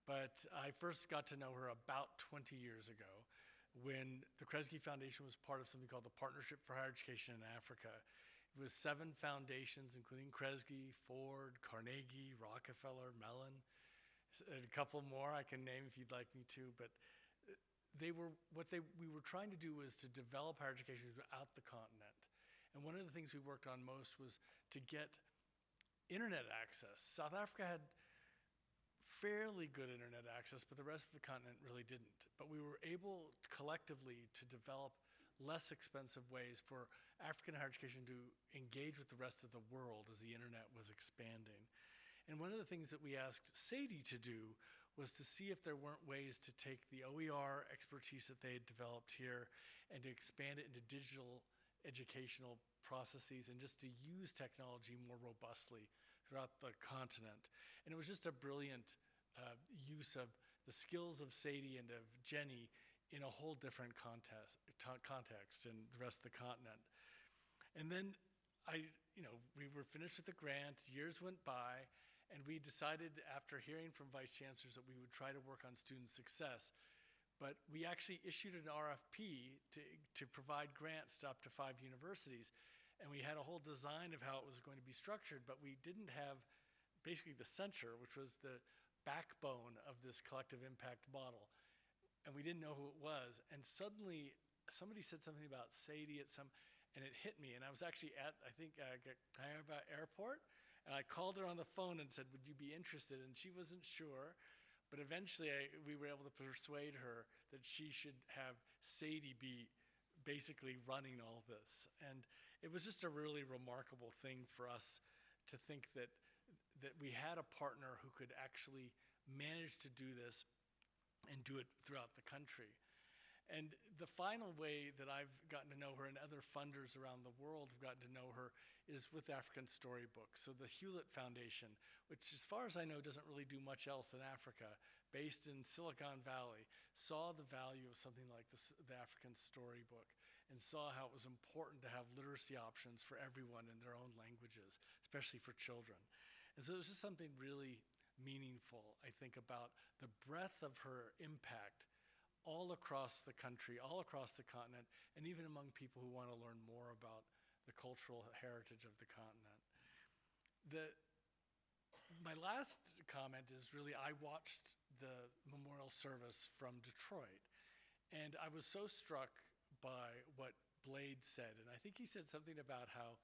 but I first got to know her about 20 years ago when the Kresge Foundation was part of something called the Partnership for Higher Education in Africa. It was 7 foundations, including Kresge, Ford, Carnegie, Rockefeller, Mellon, a couple more I can name if you'd like me to, but we were trying to do was to develop higher education throughout the continent. And one of the things we worked on most was to get internet access. South Africa had fairly good internet access, but the rest of the continent really didn't. But we were able collectively to develop less expensive ways for African higher education to engage with the rest of the world as the internet was expanding. And one of the things that we asked Saide to do was to see if there weren't ways to take the OER expertise that they had developed here and to expand it into digital educational processes and just to use technology more robustly throughout the continent. And it was just a brilliant use of the skills of Saide and of Jenny in a whole different context in the rest of the continent. And then we were finished with the grant, years went by, and we decided after hearing from vice chancellors that we would try to work on student success. But we actually issued an RFP to provide grants to up to 5 universities. And we had a whole design of how it was going to be structured, but we didn't have basically the center, which was the backbone of this collective impact model. And we didn't know who it was. And suddenly somebody said something about Saide and it hit me. And I was actually at, I think, Kayaba Airport. And I called her on the phone and said, would you be interested? And she wasn't sure. But eventually we were able to persuade her that she should have Saide be basically running all this. And it was just a really remarkable thing for us to think that we had a partner who could actually manage to do this and do it throughout the country. And the final way that I've gotten to know her and other funders around the world have gotten to know her is with African Storybook. So the Hewlett Foundation, which as far as I know doesn't really do much else in Africa, based in Silicon Valley, saw the value of something like the African Storybook and saw how it was important to have literacy options for everyone in their own languages, especially for children. And so there's just something really meaningful, I think, about the breadth of her impact all across the country, all across the continent, and even among people who want to learn more about the cultural heritage of the continent. My last comment is really, I watched the memorial service from Detroit, and I was so struck by what Blade said, and I think he said something about how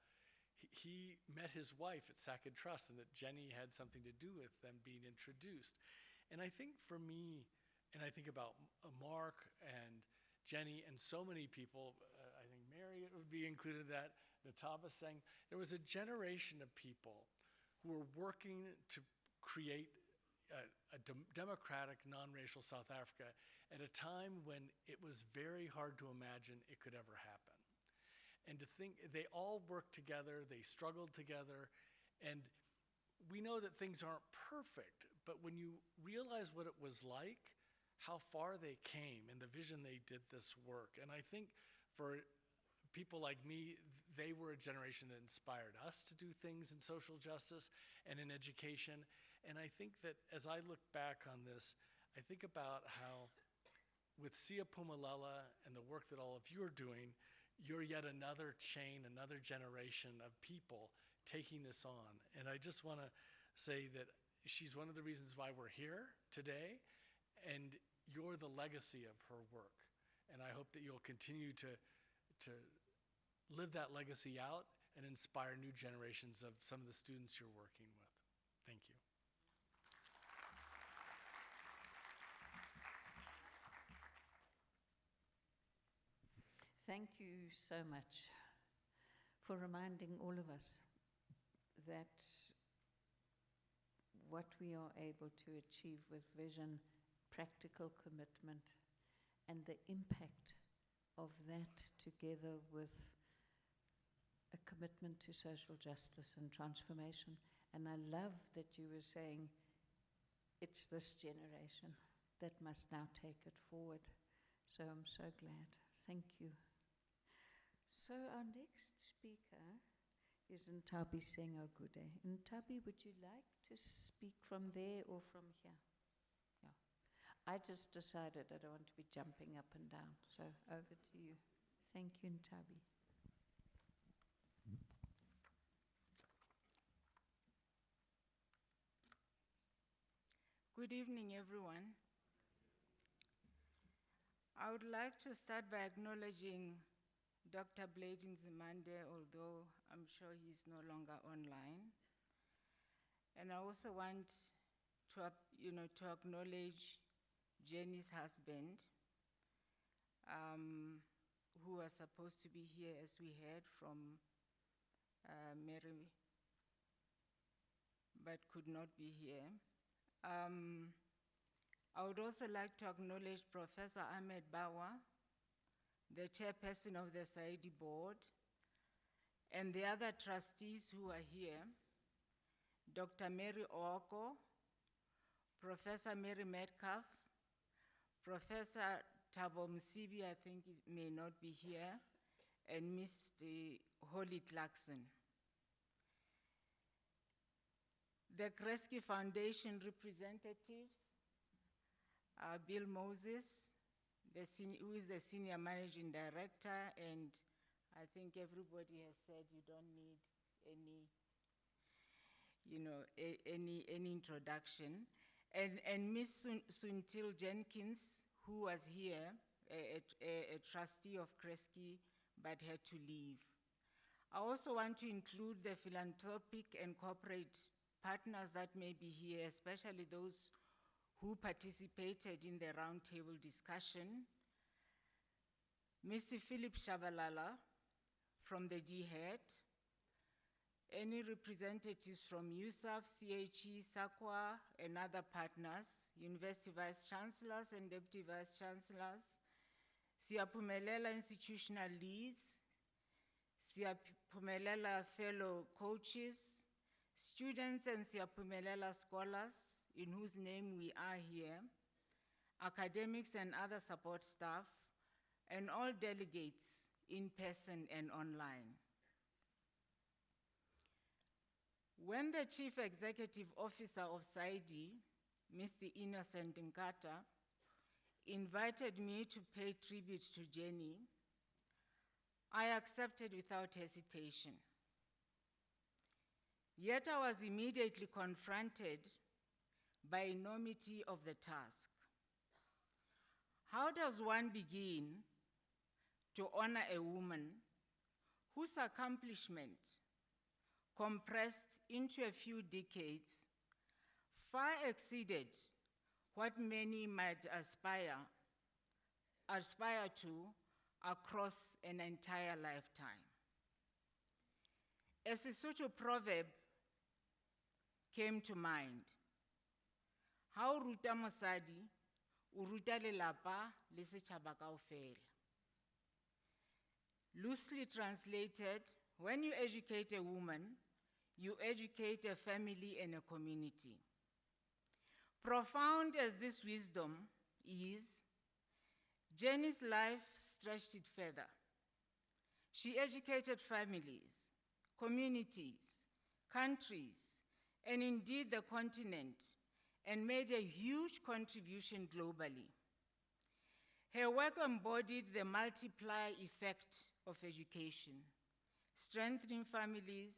he met his wife at Sackett Trust and that Jenny had something to do with them being introduced. And I think for me, and I think about Mark and Jenny and so many people, I think Mary would be included in that, Nthabiseng, there was a generation of people who were working to create a democratic, non-racial South Africa at a time when it was very hard to imagine it could ever happen. And to think, they all worked together, they struggled together, and we know that things aren't perfect, but when you realize what it was like, how far they came, and the vision they did this work. And I think for people like me, they were a generation that inspired us to do things in social justice and in education. And I think that as I look back on this, I think about how with Siyaphumelela and the work that all of you are doing, you're yet another chain, another generation of people taking this on. And I just want to say that she's one of the reasons why we're here today, and you're the legacy of her work. And I hope that you'll continue to live that legacy out and inspire new generations of some of the students you're working with. Thank you. Thank you so much for reminding all of us that what we are able to achieve with vision, practical commitment, and the impact of that together with a commitment to social justice and transformation. And I love that you were saying it's this generation that must now take it forward. So I'm so glad. Thank you. So our next speaker is Nthabiseng Ogude. Ntabi, would you like to speak from there or from here? Yeah. I just decided I don't want to be jumping up and down. So over to you. Thank you, Ntabi. Good evening, everyone. I would like to start by acknowledging Dr. Blade Nzimande, although I'm sure he's no longer online. And I also want to, to acknowledge Jenny's husband, who was supposed to be here, as we heard from Mary, but could not be here. I would also like to acknowledge Professor Ahmed Bawa, the chairperson of the Saide board, and the other trustees who are here, Dr. Mary Ooko, Professor Mary Metcalfe, Professor Thabo Msibi, I think may not be here, and Mr. Holly Clarkson. The Kresge Foundation representatives, Bill Moses, who is the Senior Managing Director, and I think everybody has said you don't need any introduction. And Ms. Suntil Jenkins, who was here, a trustee of Kresge, but had to leave. I also want to include the philanthropic and corporate partners that may be here, especially those who participated in the roundtable discussion. Mr. Philip Shabalala from the DHET, any representatives from USAF, CHE, SAQA, and other partners, University Vice Chancellors and Deputy Vice Chancellors, Siyaphumelela institutional leads, Siyaphumelela fellow coaches, students and Siyaphumelela scholars, in whose name we are here, academics and other support staff, and all delegates, in person and online. When the Chief Executive Officer of Saide, Mr. Innocent Nkata, invited me to pay tribute to Jenny, I accepted without hesitation. Yet I was immediately confronted by enormity of the task. How does one begin to honor a woman whose accomplishment, compressed into a few decades, far exceeded what many might aspire to across an entire lifetime? A Sesotho proverb came to mind. Ha o ruta mosadi, o ruta lelapa le setšhaba kaofela. Loosely translated, when you educate a woman, you educate a family and a community. Profound as this wisdom is, Jenny's life stretched it further. She educated families, communities, countries, and indeed the continent, and made a huge contribution globally. Her work embodied the multiplier effect of education, strengthening families,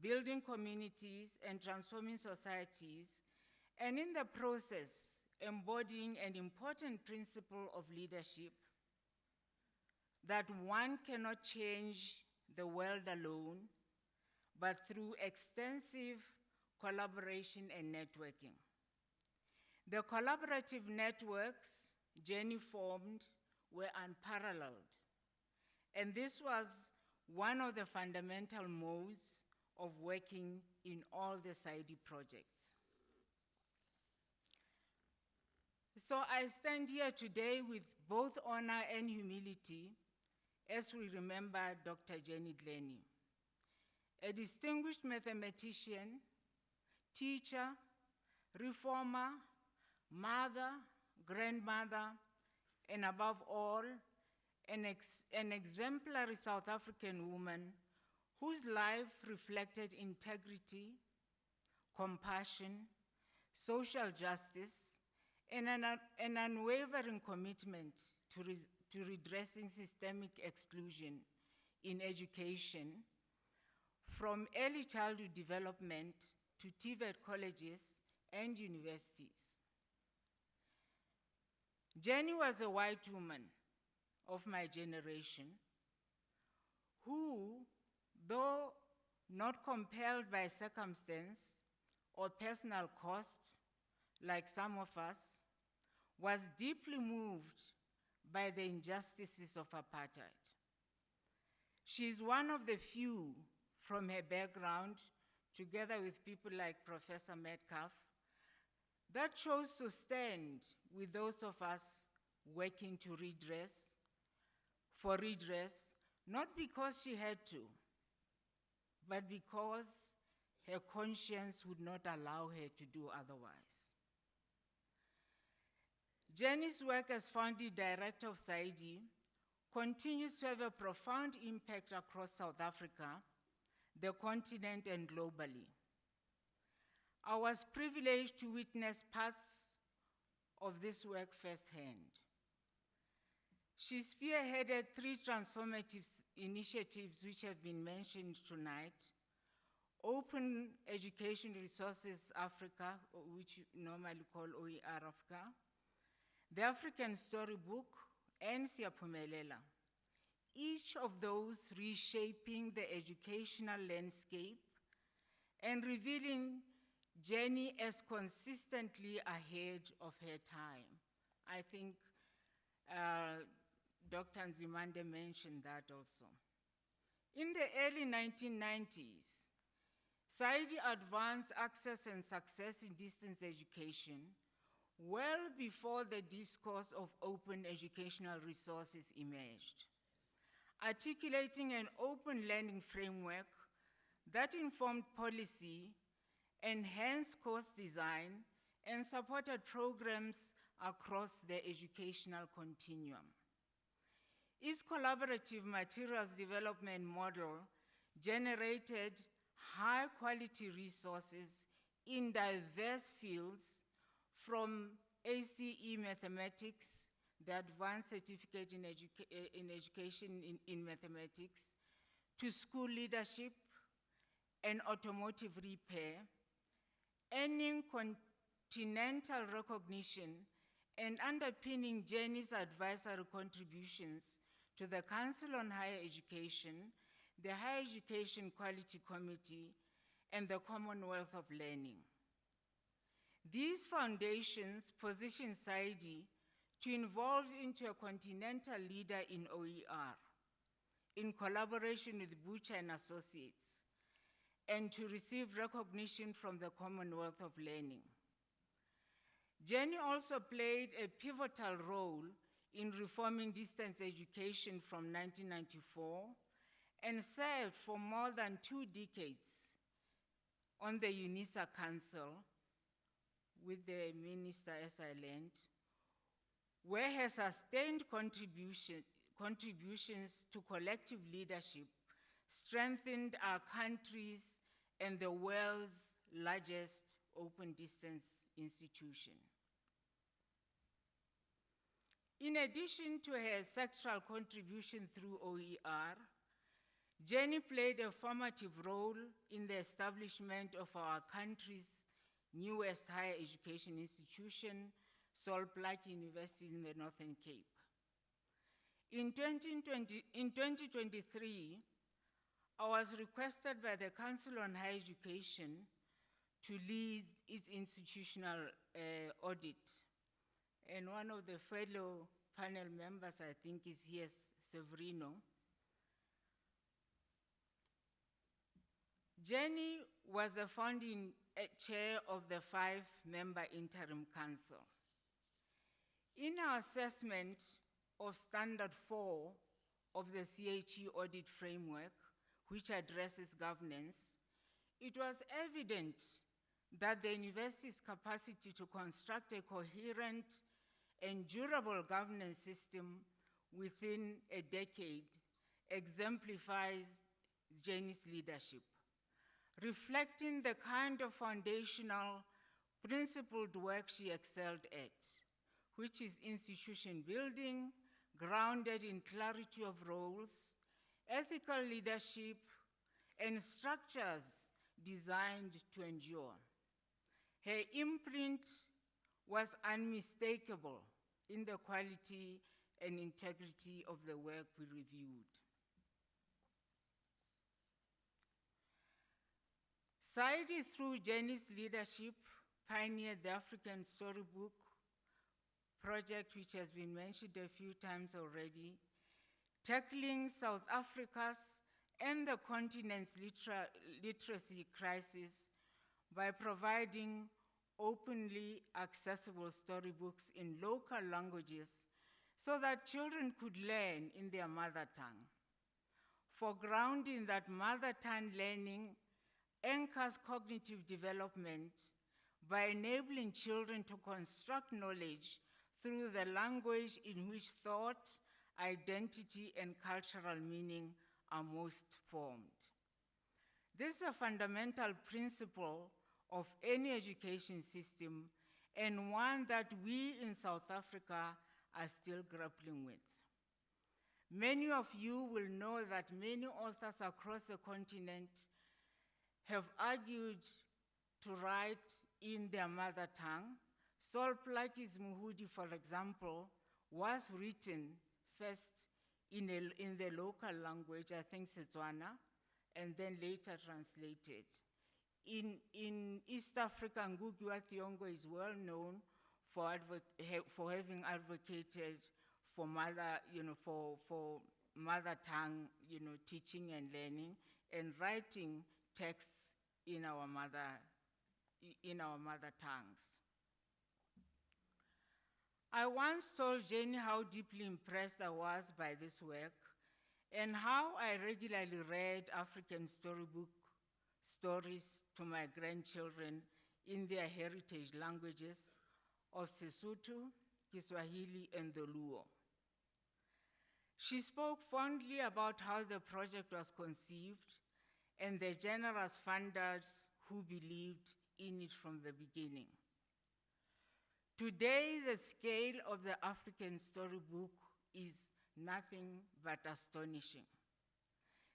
building communities, and transforming societies, and in the process, embodying an important principle of leadership, that one cannot change the world alone, but through extensive collaboration and networking. The collaborative networks Jenny formed were unparalleled, and this was one of the fundamental modes of working in all the Saide projects. So I stand here today with both honor and humility as we remember Dr. Jenny Glennie, a distinguished mathematician, teacher, reformer, mother, grandmother, and above all, an exemplary South African woman whose life reflected integrity, compassion, social justice, and an unwavering commitment to redressing systemic exclusion in education, from early childhood development to TVET colleges and universities. Jenny was a white woman of my generation who, though not compelled by circumstance or personal costs like some of us, was deeply moved by the injustices of apartheid. She is one of the few from her background, together with people like Professor Metcalfe, that chose to stand with those of us working to redress, not because she had to, but because her conscience would not allow her to do otherwise. Jenny's work as founding director of Saide continues to have a profound impact across South Africa, the continent, and globally. I was privileged to witness parts of this work firsthand. She spearheaded 3 transformative initiatives which have been mentioned tonight: Open Education Resources Africa, which you normally call OER Africa, the African Storybook, and Siyaphumelela. Each of those reshaping the educational landscape and revealing Jenny as consistently ahead of her time. I think Dr. Nzimande mentioned that also. In the early 1990s, Saide advanced access and success in distance education well before the discourse of open educational resources emerged, articulating an open learning framework that informed policy, enhanced course design, and supported programs across the educational continuum. Its collaborative materials development model generated high-quality resources in diverse fields, from ACE mathematics, the Advanced Certificate in Education in Mathematics, to school leadership and automotive repair, earning continental recognition and underpinning Jenny's advisory contributions to the Council on Higher Education, the Higher Education Quality Committee, and the Commonwealth of Learning. These foundations position Saide to evolve into a continental leader in OER, in collaboration with Butcher and Associates, and to receive recognition from the Commonwealth of Learning. Jenny also played a pivotal role in reforming distance education from 1994 and served for more than 2 decades on the UNISA Council with the Minister, as I learned, where her sustained contributions to collective leadership strengthened our country's and the world's largest open distance institution. In addition to her sectoral contribution through OER, Jenny played a formative role in the establishment of our country's newest higher education institution, Solplaatje University in the Northern Cape. In 2023, I was requested by the Council on Higher Education to lead its institutional audit. And one of the fellow panel members, I think, is here, Severino. Jenny was the founding chair of the 5-member interim council. In our assessment of Standard 4 of the CHE audit framework, which addresses governance, it was evident that the university's capacity to construct a coherent and durable governance system within a decade exemplifies Jenny's leadership, reflecting the kind of foundational, principled work she excelled at, which is institution building, grounded in clarity of roles, ethical leadership, and structures designed to endure. Her imprint was unmistakable in the quality and integrity of the work we reviewed. Saide, through Jenny's leadership, pioneered the African Storybook project, which has been mentioned a few times already, tackling South Africa's and the continent's literacy crisis by providing openly accessible storybooks in local languages so that children could learn in their mother tongue. For grounding that mother tongue learning anchors cognitive development by enabling children to construct knowledge through the language in which thought, identity, and cultural meaning are most formed. This is a fundamental principle of any education system, and one that we in South Africa are still grappling with. Many of you will know that many authors across the continent have argued to write in their mother tongue. Solplaatje's Muhudi, for example, was written first in the local language, I think Setswana, and then later translated. In East Africa, Ngugi wa Thiong'o is well known for having advocated for mother tongue, teaching and learning, and writing texts in our mother tongues. I once told Jenny how deeply impressed I was by this work and how I regularly read African storybook stories to my grandchildren in their heritage languages of Sesotho, Kiswahili, and the Luo. She spoke fondly about how the project was conceived and the generous funders who believed in it from the beginning. Today, the scale of the African Storybook is nothing but astonishing.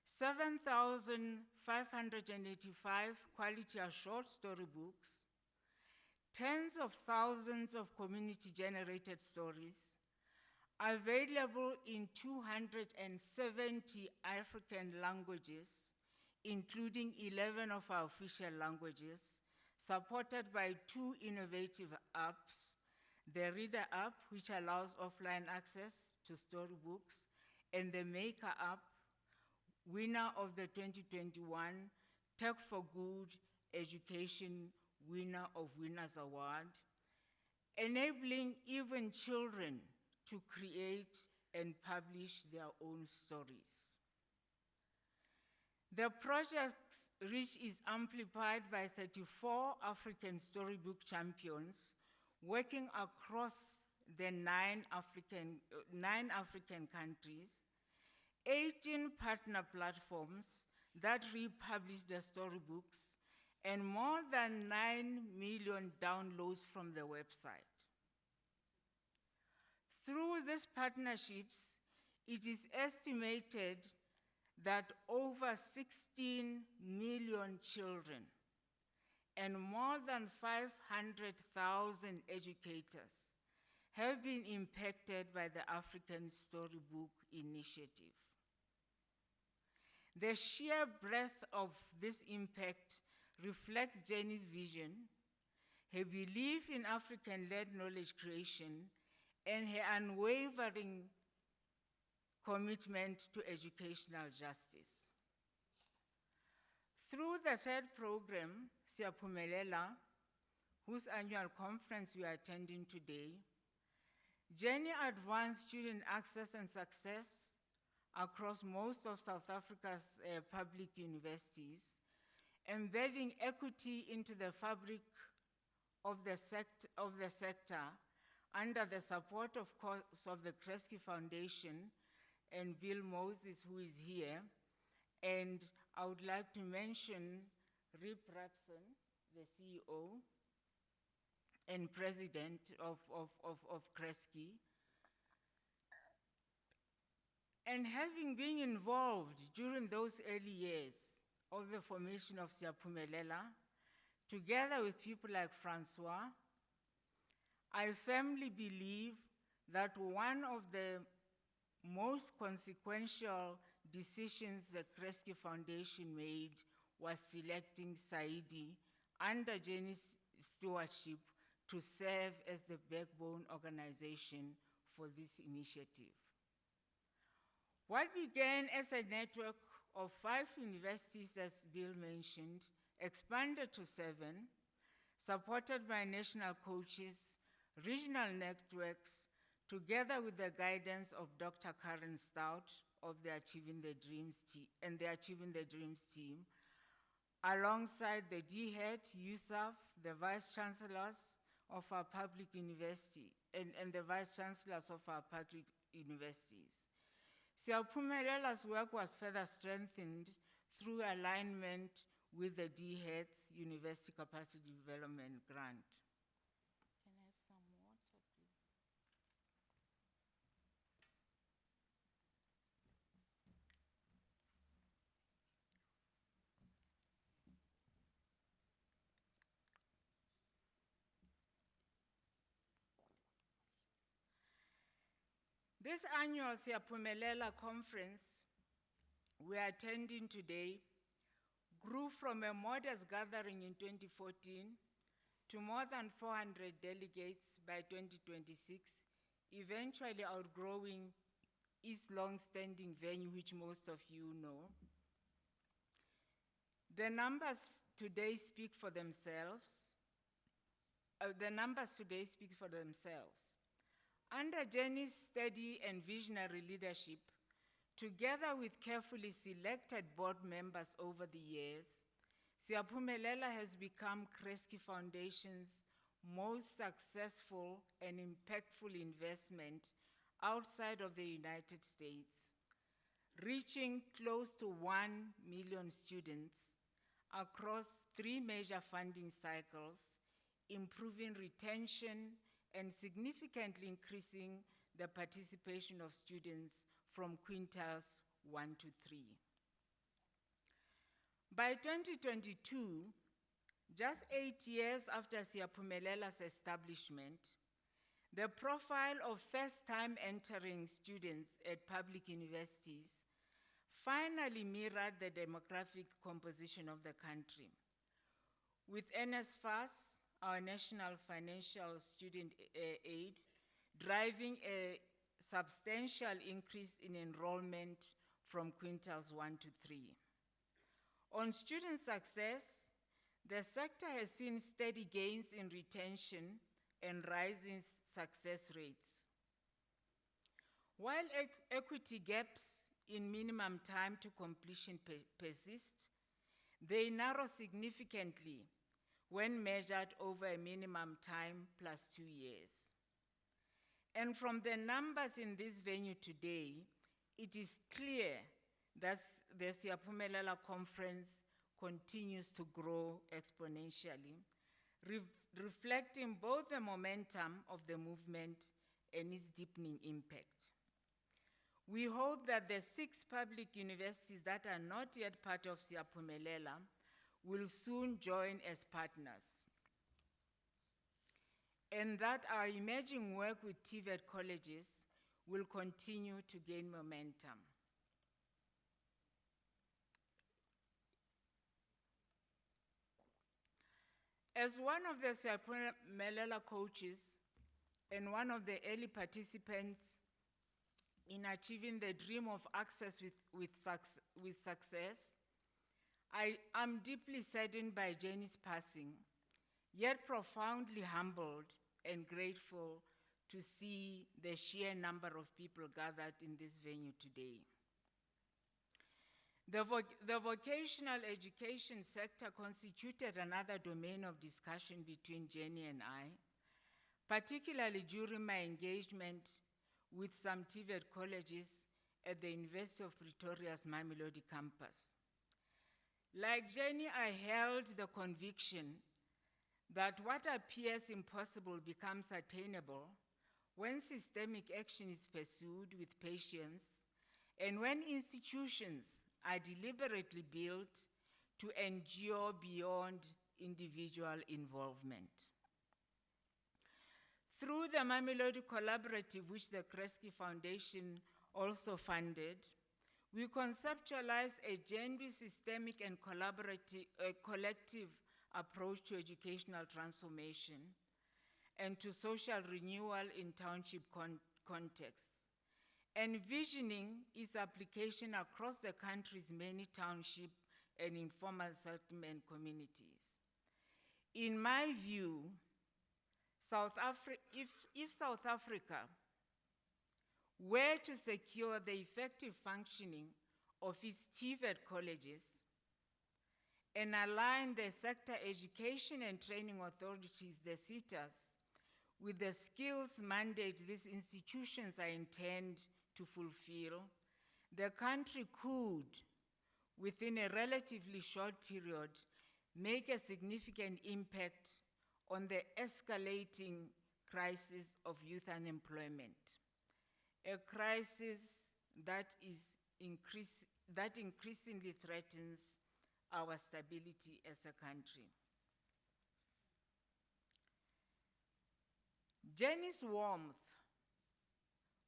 7,585 quality short storybooks, tens of thousands of community-generated stories, available in 270 African languages, including 11 of our official languages, supported by 2 innovative apps, the Reader app, which allows offline access to storybooks, and the Maker app, winner of the 2021 Tech for Good Education Winner of Winners Award, enabling even children to create and publish their own stories. The project's reach is amplified by 34 African storybook champions working across the 9 African countries, 18 partner platforms that republish the storybooks, and more than 9 million downloads from the website. Through these partnerships, it is estimated that over 16 million children and more than 500,000 educators have been impacted by the African Storybook Initiative. The sheer breadth of this impact reflects Jenny's vision, her belief in African-led knowledge creation, and her unwavering commitment to educational justice. Through the third program, Siyaphumelela, whose annual conference we are attending today, Jenny advanced student access and success across most of South Africa's public universities, embedding equity into the fabric of the sector under the support, of course, of the Kresge Foundation and Bill Moses, who is here. And I would like to mention Rip Rapson, the CEO and president of Kresge. And having been involved during those early years of the formation of Siyaphumelela, together with people like Francois, I firmly believe that one of the most consequential decisions the Kresge Foundation made was selecting Saide under Jenny's stewardship to serve as the backbone organization for this initiative. What began as a network of 5 universities, as Bill mentioned, expanded to 7, supported by national coaches, regional networks, together with the guidance of Dr. Karen Stout of the Achieving the Dreams team and the Achieving the Dreams team, alongside the DHET, USAF, the vice chancellors of our public university, and the vice chancellors of our public universities. Siyaphumelela's work was further strengthened through alignment with the DHET's University Capacity Development Grant. Can I have some water, please? This annual Siyaphumelela conference we are attending today grew from a modest gathering in 2014 to more than 400 delegates by 2026, eventually outgrowing its long-standing venue, which most of you know. The numbers today speak for themselves. Under Jenny's steady and visionary leadership, together with carefully selected board members over the years, Siyaphumelela has become Kresge Foundation's most successful and impactful investment outside of the United States, reaching close to 1 million students across 3 major funding cycles, improving retention and significantly increasing the participation of students from quintiles 1 to 3. By 2022, just 8 years after Siyaphumelela's establishment, the profile of first-time entering students at public universities finally mirrored the demographic composition of the country, with NSFAS, our National Financial Student Aid, driving a substantial increase in enrollment from quintiles 1 to 3. On student success, the sector has seen steady gains in retention and rising success rates. While equity gaps in minimum time to completion persist, they narrow significantly when measured over a minimum time plus 2 years. And from the numbers in this venue today, it is clear that the Siyaphumelela Conference continues to grow exponentially, reflecting both the momentum of the movement and its deepening impact. We hope that the 6 public universities that are not yet part of Siyaphumelela will soon join as partners, and that our emerging work with TVET colleges will continue to gain momentum. As one of the Siyaphumelela coaches and one of the early participants in achieving the dream of access with success, I am deeply saddened by Jenny's passing, yet profoundly humbled and grateful to see the sheer number of people gathered in this venue today. The vocational education sector constituted another domain of discussion between Jenny and I, particularly during my engagement with some TVET colleges at the University of Pretoria's Mamelodi campus. Like Jenny, I held the conviction that what appears impossible becomes attainable when systemic action is pursued with patience and when institutions are deliberately built to endure beyond individual involvement. Through the Mamelodi Collaborative, which the Kresge Foundation also funded, we conceptualized a genuinely systemic and collective approach to educational transformation and to social renewal in township contexts, envisioning its application across the country's many township and informal settlement communities. In my view, if South Africa were to secure the effective functioning of its TVET colleges and align the sector education and training authorities, the SETAs, with the skills mandate these institutions are intended to fulfill, the country could, within a relatively short period, make a significant impact on the escalating crisis of youth unemployment, a crisis that increasingly threatens our stability as a country. Jenny's warmth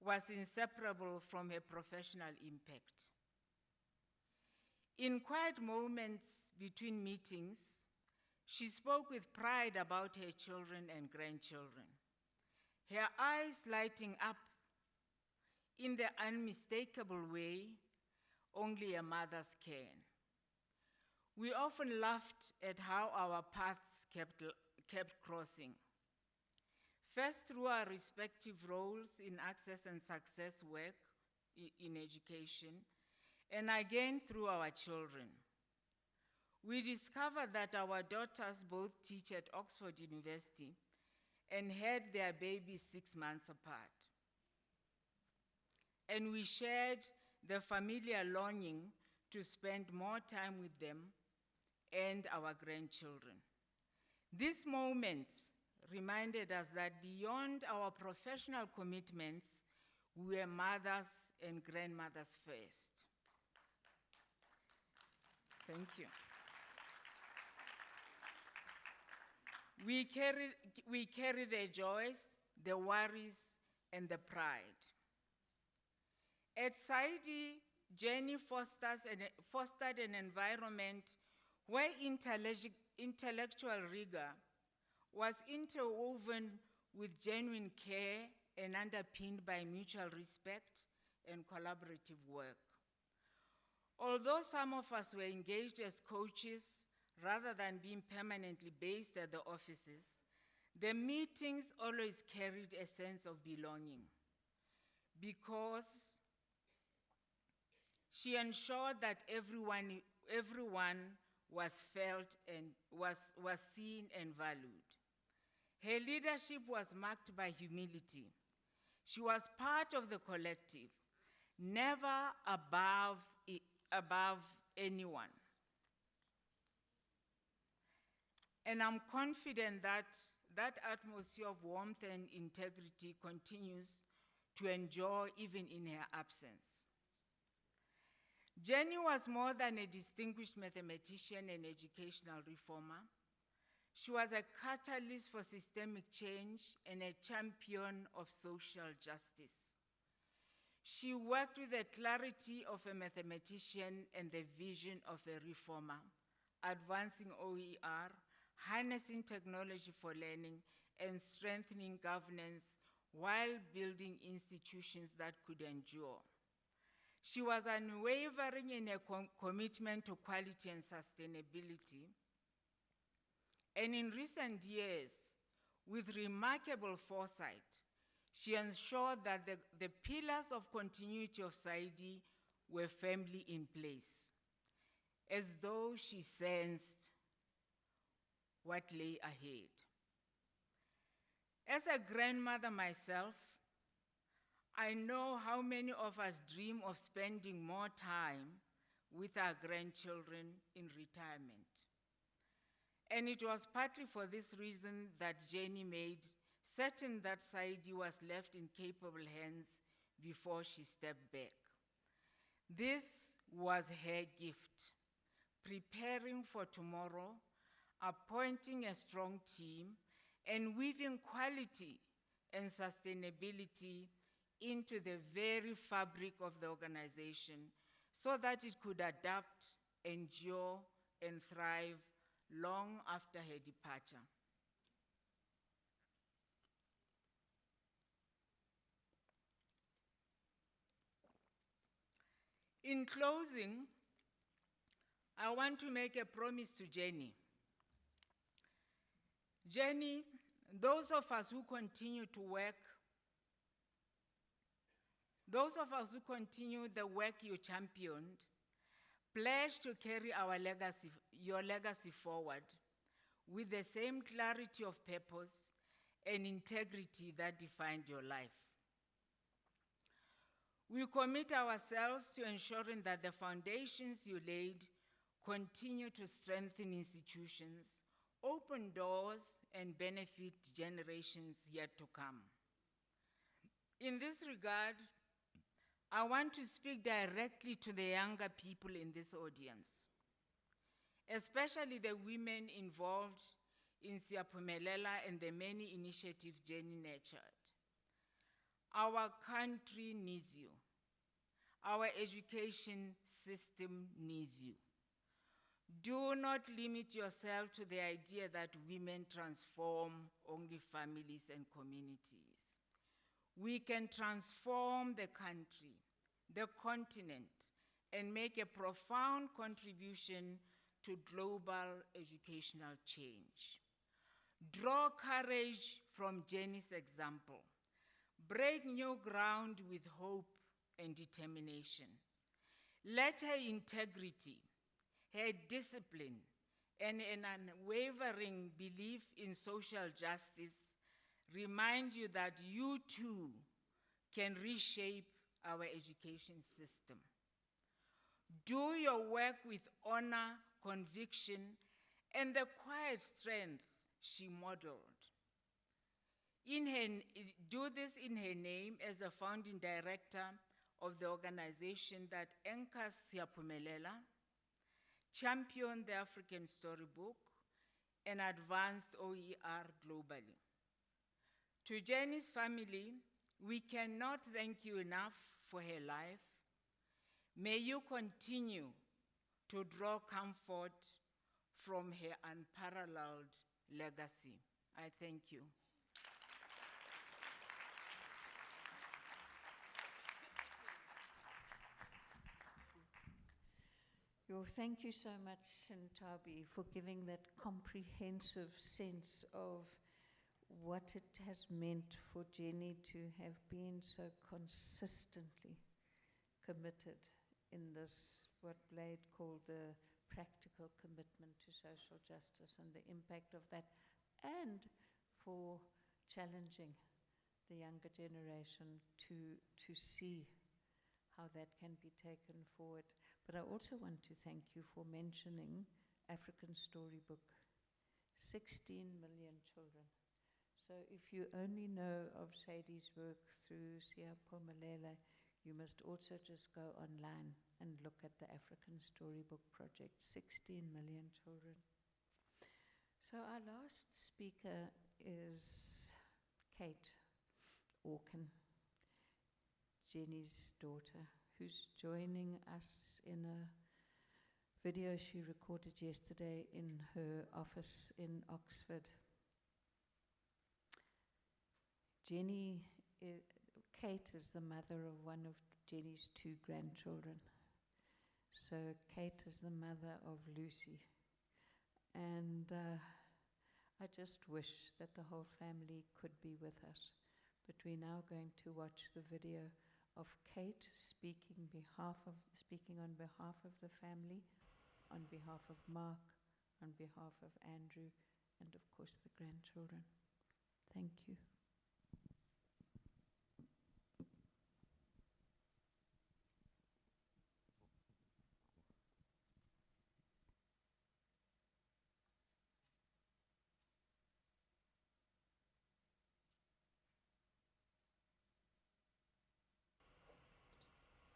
was inseparable from her professional impact. In quiet moments between meetings, she spoke with pride about her children and grandchildren, her eyes lighting up in the unmistakable way only a mother's can. We often laughed at how our paths kept crossing, first through our respective roles in access and success work in education, and again through our children. We discovered that our daughters both teach at Oxford University and had their babies 6 months apart. and we shared the familiar longing to spend more time with them and our grandchildren. These moments reminded us that beyond our professional commitments, we were mothers and grandmothers first. Thank you. We carry the joys, the worries, and the pride. At Saide, Jenny fostered an environment where intellectual rigor was interwoven with genuine care and underpinned by mutual respect and collaborative work. Although some of us were engaged as coaches rather than being permanently based at the offices, the meetings always carried a sense of belonging because she ensured that everyone was felt and was seen and valued. Her leadership was marked by humility. She was part of the collective, never above anyone. And I'm confident that that atmosphere of warmth and integrity continues to endure even in her absence. Jenny was more than a distinguished mathematician and educational reformer. She was a catalyst for systemic change and a champion of social justice. She worked with the clarity of a mathematician and the vision of a reformer, advancing OER, harnessing technology for learning, and strengthening governance while building institutions that could endure. She was unwavering in her commitment to quality and sustainability. And in recent years, with remarkable foresight, she ensured that the pillars of continuity of Saide were firmly in place, as though she sensed what lay ahead. As a grandmother myself, I know how many of us dream of spending more time with our grandchildren in retirement. And it was partly for this reason that Jenny made certain that Saide was left in capable hands before she stepped back. This was her gift, preparing for tomorrow, appointing a strong team, and weaving quality and sustainability into the very fabric of the organization so that it could adapt, endure, and thrive long after her departure. In closing, I want to make a promise to Jenny. Jenny, those of us who continue to work, those of us who continue the work you championed, pledge to carry your legacy forward with the same clarity of purpose and integrity that defined your life. We commit ourselves to ensuring that the foundations you laid continue to strengthen institutions, open doors, and benefit generations yet to come. In this regard, I want to speak directly to the younger people in this audience, especially the women involved in Siyaphumelela and the many initiatives Jenny nurtured. Our country needs you. Our education system needs you. Do not limit yourself to the idea that women transform only families and communities. We can transform the country, the continent, and make a profound contribution to global educational change. Draw courage from Jenny's example. Break new ground with hope and determination. Let her integrity, her discipline, and an unwavering belief in social justice remind you that you too can reshape our education system. Do your work with honor, conviction, and the quiet strength she modeled. Do this in her name as a founding director of the organization that anchors Siyaphumelela, championed the African Storybook, and advanced OER globally. To Jenny's family, we cannot thank you enough for her life. May you continue to draw comfort from her unparalleled legacy. I thank you. Thank you so much, Nthabi, for giving that comprehensive sense of what it has meant for Jenny to have been so consistently committed in this, what Blade called the practical commitment to social justice and the impact of that, and for challenging the younger generation to see how that can be taken forward. But I also want to thank you for mentioning African Storybook, 16 million children. So if you only know of Saide's work through Siyaphumelela, you must also just go online and look at the African Storybook project, 16 million children. So our last speaker is Kate Orkin, Jenny's daughter, who's joining us in a video she recorded yesterday in her office in Oxford. Kate is the mother of one of Jenny's 2 grandchildren. So Kate is the mother of Lucy. And I just wish that the whole family could be with us. But we're now going to watch the video of Kate speaking on behalf of the family, on behalf of Mark, on behalf of Andrew, and of course the grandchildren. Thank you.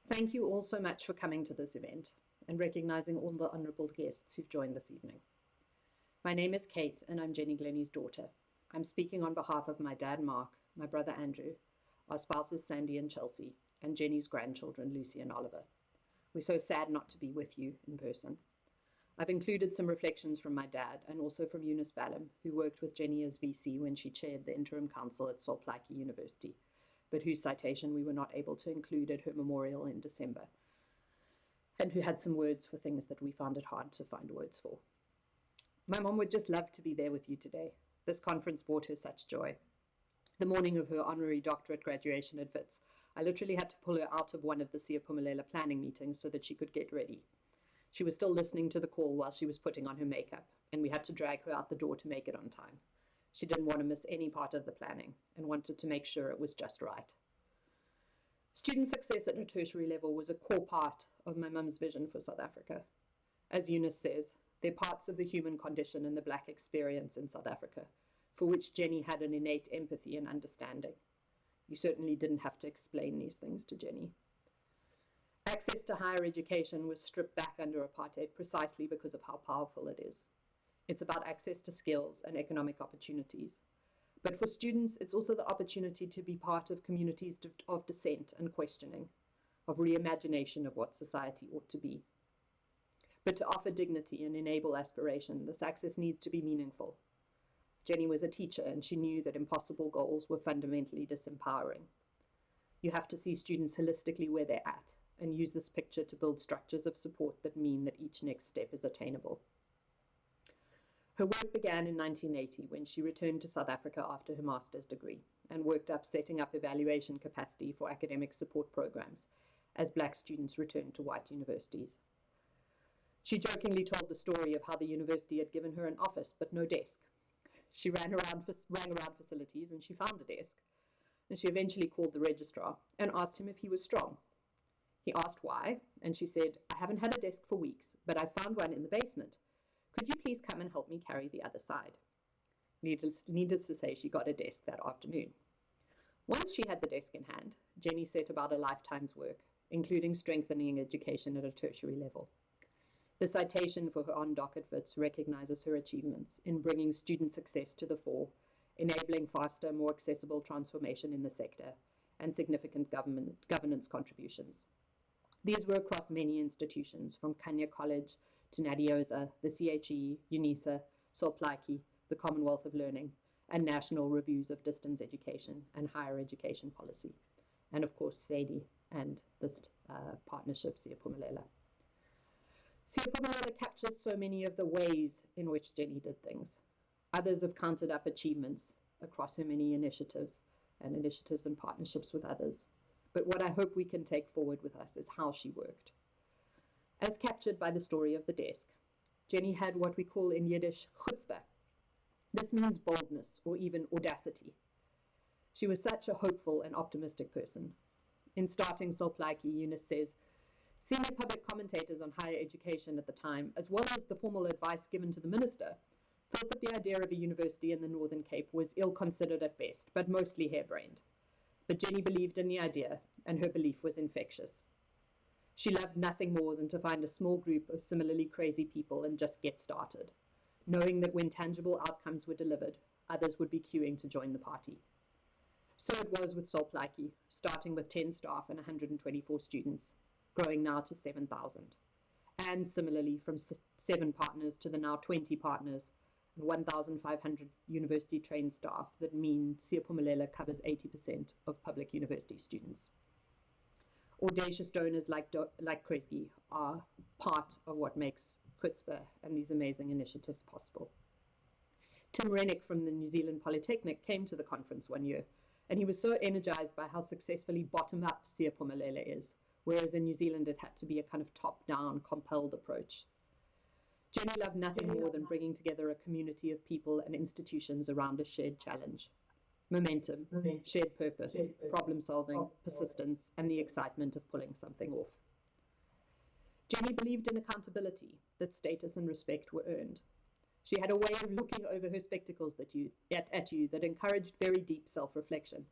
Thank you all so much for coming to this event and recognizing all the honorable guests who've joined this evening. My name is Kate and I'm Jenny Glennie's daughter. I'm speaking on behalf of my dad Mark, my brother Andrew, our spouses Sandy and Chelsea, and Jenny's grandchildren Lucy and Oliver. We're so sad not to be with you in person. I've included some reflections from my dad and also from Eunice Ballum, who worked with Jenny as VC when she chaired the interim council at Siyaphumelela University, but whose citation we were not able to include at her memorial in December, and who had some words for things that we found it hard to find words for. My mom would just love to be there with you today. This conference brought her such joy. The morning of her honorary doctorate graduation at Wits, I literally had to pull her out of one of the Siyaphumelela planning meetings so that she could get ready. She was still listening to the call while she was putting on her makeup, and we had to drag her out the door to make it on time. She didn't want to miss any part of the planning and wanted to make sure it was just right. Student success at a tertiary level was a core part of my mum's vision for South Africa. As Eunice says, they're parts of the human condition and the Black experience in South Africa, for which Jenny had an innate empathy and understanding. You certainly didn't have to explain these things to Jenny. Access to higher education was stripped back under apartheid precisely because of how powerful it is. It's about access to skills and economic opportunities. But for students, it's also the opportunity to be part of communities of dissent and questioning, of reimagination of what society ought to be. But to offer dignity and enable aspiration, this access needs to be meaningful. Jenny was a teacher, and she knew that impossible goals were fundamentally disempowering. You have to see students holistically where they're at, and use this picture to build structures of support that mean that each next step is attainable. Her work began in 1980 when she returned to South Africa after her master's degree and worked up setting up evaluation capacity for academic support programs as Black students returned to white universities. She jokingly told the story of how the university had given her an office but no desk. She rang around facilities and she found a desk, and she eventually called the registrar and asked him if he was strong. He asked why, and she said, "I haven't had a desk for weeks, but I found one in the basement. Could you please come and help me carry the other side?" Needless to say, she got a desk that afternoon. Once she had the desk in hand, Jenny set about a lifetime's work, including strengthening education at a tertiary level. The citation for her on-docket fits recognizes her achievements in bringing student success to the fore, enabling faster, more accessible transformation in the sector, and significant governance contributions. These were across many institutions, from Kanya College to Nadioza, the CHE, UNISA, Solplaatje, the Commonwealth of Learning, and national reviews of distance education and higher education policy, and of course Saide and this partnership, Siyaphumelela. Siyaphumelela captures so many of the ways in which Jenny did things. Others have counted up achievements across her many initiatives and partnerships with others. But what I hope we can take forward with us is how she worked. As captured by the story of the desk, Jenny had what we call in Yiddish chutzpah. This means boldness or even audacity. She was such a hopeful and optimistic person. In starting Solplaatje, Eunice says, "Senior public commentators on higher education at the time, as well as the formal advice given to the minister, thought that the idea of a university in the Northern Cape was ill-considered at best, but mostly harebrained. But Jenny believed in the idea, and her belief was infectious. She loved nothing more than to find a small group of similarly crazy people and just get started, knowing that when tangible outcomes were delivered, others would be queuing to join the party. So it was with Solplaatje, starting with 10 staff and 124 students, growing now to 7,000. And similarly from 7 partners to the now 20 partners, and 1,500 university-trained staff that mean Siyaphumelela covers 80% of public university students. Audacious donors like Kresge are part of what makes chutzpah and these amazing initiatives possible. Tim Rennick from the New Zealand Polytechnic came to the conference one year, and he was so energized by how successfully bottom-up Siyaphumelela is, whereas in New Zealand it had to be a kind of top-down, compelled approach. Jenny loved nothing more than bringing together a community of people and institutions around a shared challenge. Momentum, shared purpose, problem-solving, persistence, and the excitement of pulling something off. Jenny believed in accountability, that status and respect were earned. She had a way of looking over her spectacles at you that encouraged very deep self-reflection.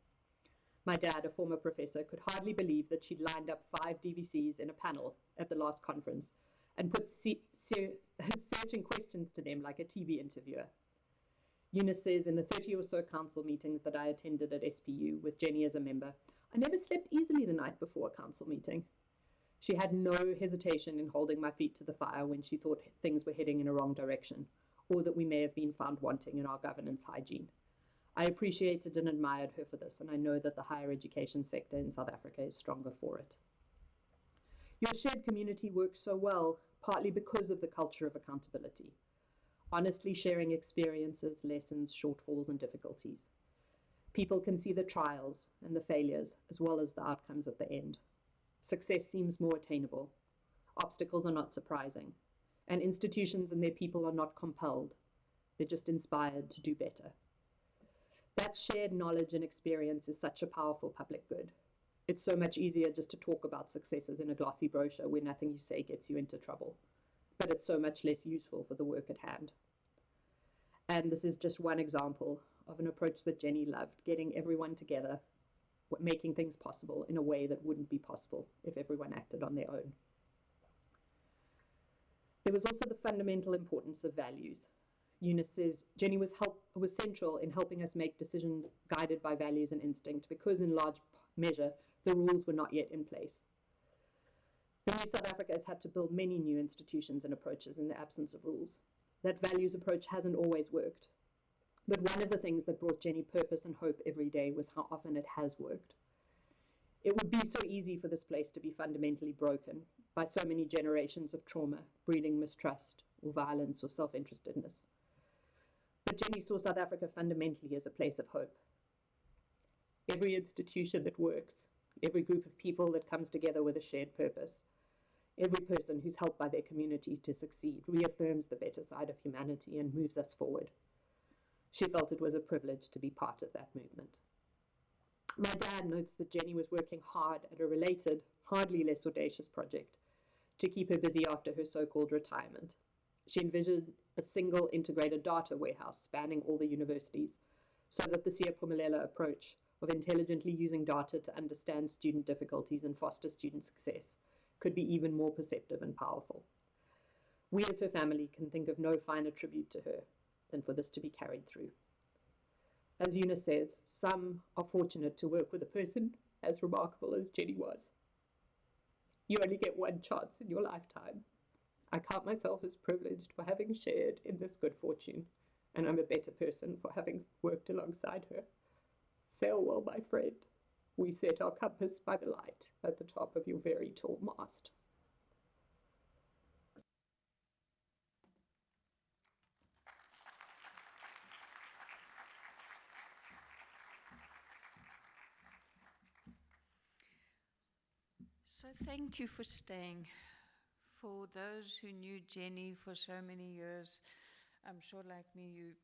My dad, a former professor, could hardly believe that she'd lined up 5 DVCs in a panel at the last conference and put searching questions to them like a TV interviewer. Eunice says, in the 30 or so council meetings that I attended at SPU with Jenny as a member, I never slept easily the night before a council meeting. She had no hesitation in holding my feet to the fire when she thought things were heading in a wrong direction, or that we may have been found wanting in our governance hygiene. I appreciated and admired her for this, and I know that the higher education sector in South Africa is stronger for it. Your shared community works so well, partly because of the culture of accountability, honestly sharing experiences, lessons, shortfalls, and difficulties. People can see the trials and the failures, as well as the outcomes at the end. Success seems more attainable. Obstacles are not surprising, and institutions and their people are not compelled. They're just inspired to do better. That shared knowledge and experience is such a powerful public good. It's so much easier just to talk about successes in a glossy brochure where nothing you say gets you into trouble. But it's so much less useful for the work at hand. And this is just one example of an approach that Jenny loved, getting everyone together, making things possible in a way that wouldn't be possible if everyone acted on their own. There was also the fundamental importance of values. Eunice says, Jenny was central in helping us make decisions guided by values and instinct because in large measure, the rules were not yet in place. The new South Africa has had to build many new institutions and approaches in the absence of rules. That values approach hasn't always worked. But one of the things that brought Jenny purpose and hope every day was how often it has worked. It would be so easy for this place to be fundamentally broken by so many generations of trauma, breeding mistrust or violence or self-interestedness. But Jenny saw South Africa fundamentally as a place of hope. Every institution that works, every group of people that comes together with a shared purpose, every person who's helped by their communities to succeed reaffirms the better side of humanity and moves us forward. She felt it was a privilege to be part of that movement. My dad notes that Jenny was working hard at a related, hardly less audacious project to keep her busy after her so-called retirement. She envisioned a single integrated data warehouse spanning all the universities, so that the Siyaphumelela approach of intelligently using data to understand student difficulties and foster student success could be even more perceptive and powerful. We as her family can think of no finer tribute to her than for this to be carried through. As Eunice says, some are fortunate to work with a person as remarkable as Jenny was. You only get one chance in your lifetime. I count myself as privileged for having shared in this good fortune, and I'm a better person for having worked alongside her. Sail well, my friend. We set our compass by the light at the top of your very tall mast. So thank you for staying. For those who knew Jenny for so many years, I'm sure like me you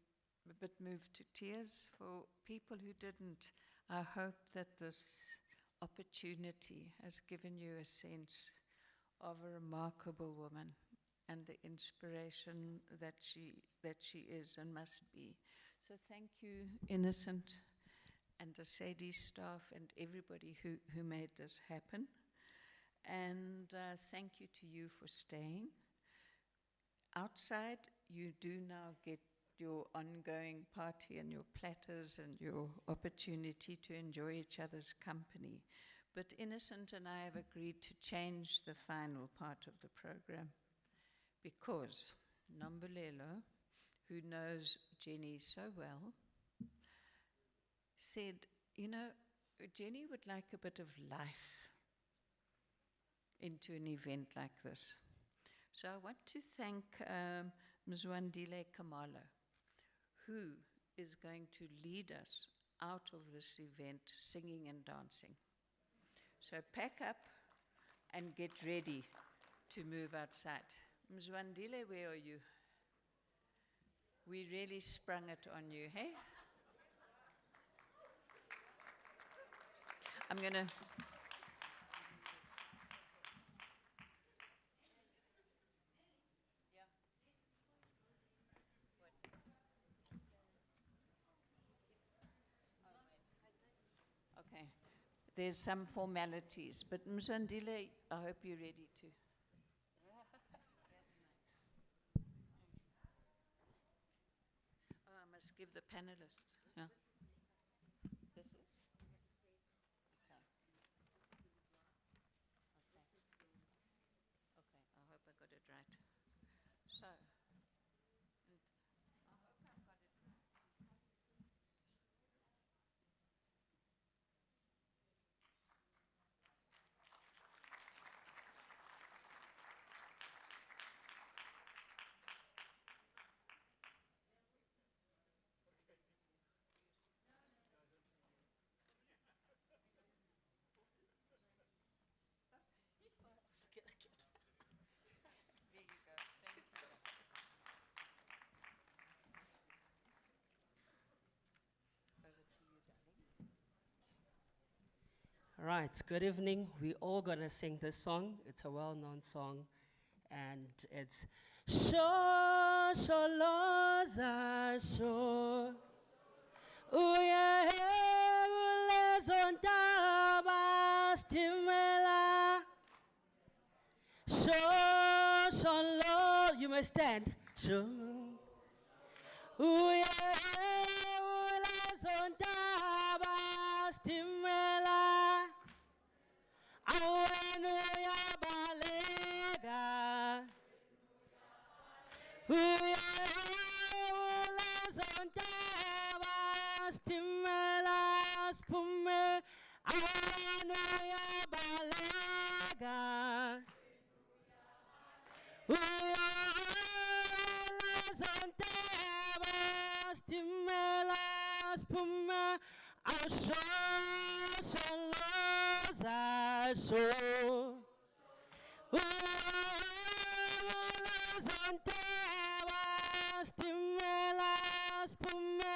a bit moved to tears. For people who didn't, I hope that this opportunity has given you a sense of a remarkable woman and the inspiration that she is and must be. So thank you, Innocent, and the Saide staff and everybody who made this happen. And thank you to you for staying. Outside, you do now get your ongoing party and your platters and your opportunity to enjoy each other's company. But Innocent and I have agreed to change the final part of the program because Nambulela, who knows Jenny so well, said, you know, Jenny would like a bit of life into an event like this. So I want to thank Nzimande Kamala, who is going to lead us out of this event singing and dancing. So pack up and get ready to move outside. Nzimande, where are you? We really sprung it on you, hey? I'm gonna there's some formalities, but Nzimande, I hope you're ready to. Oh, I must give the panelists. Yeah. This is? Okay. Okay, I hope I got it right. So. All right, good evening. We're all gonna sing this song. It's a well-known song, and it's Sholoza Sho. Uye Ntaba Stimela. Sholo, you may stand. Sho. Uye Ntaba Stimela. Awenuya balega, uya zontawa stimela spume. Awenuya balega, uya zontawa stimela spume. So Stimela spume,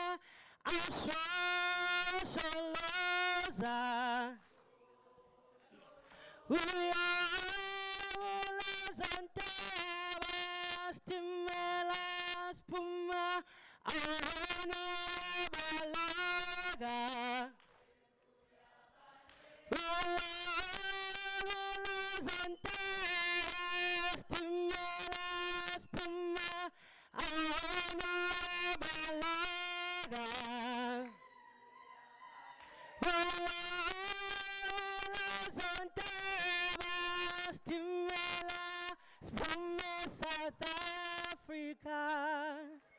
South Africa.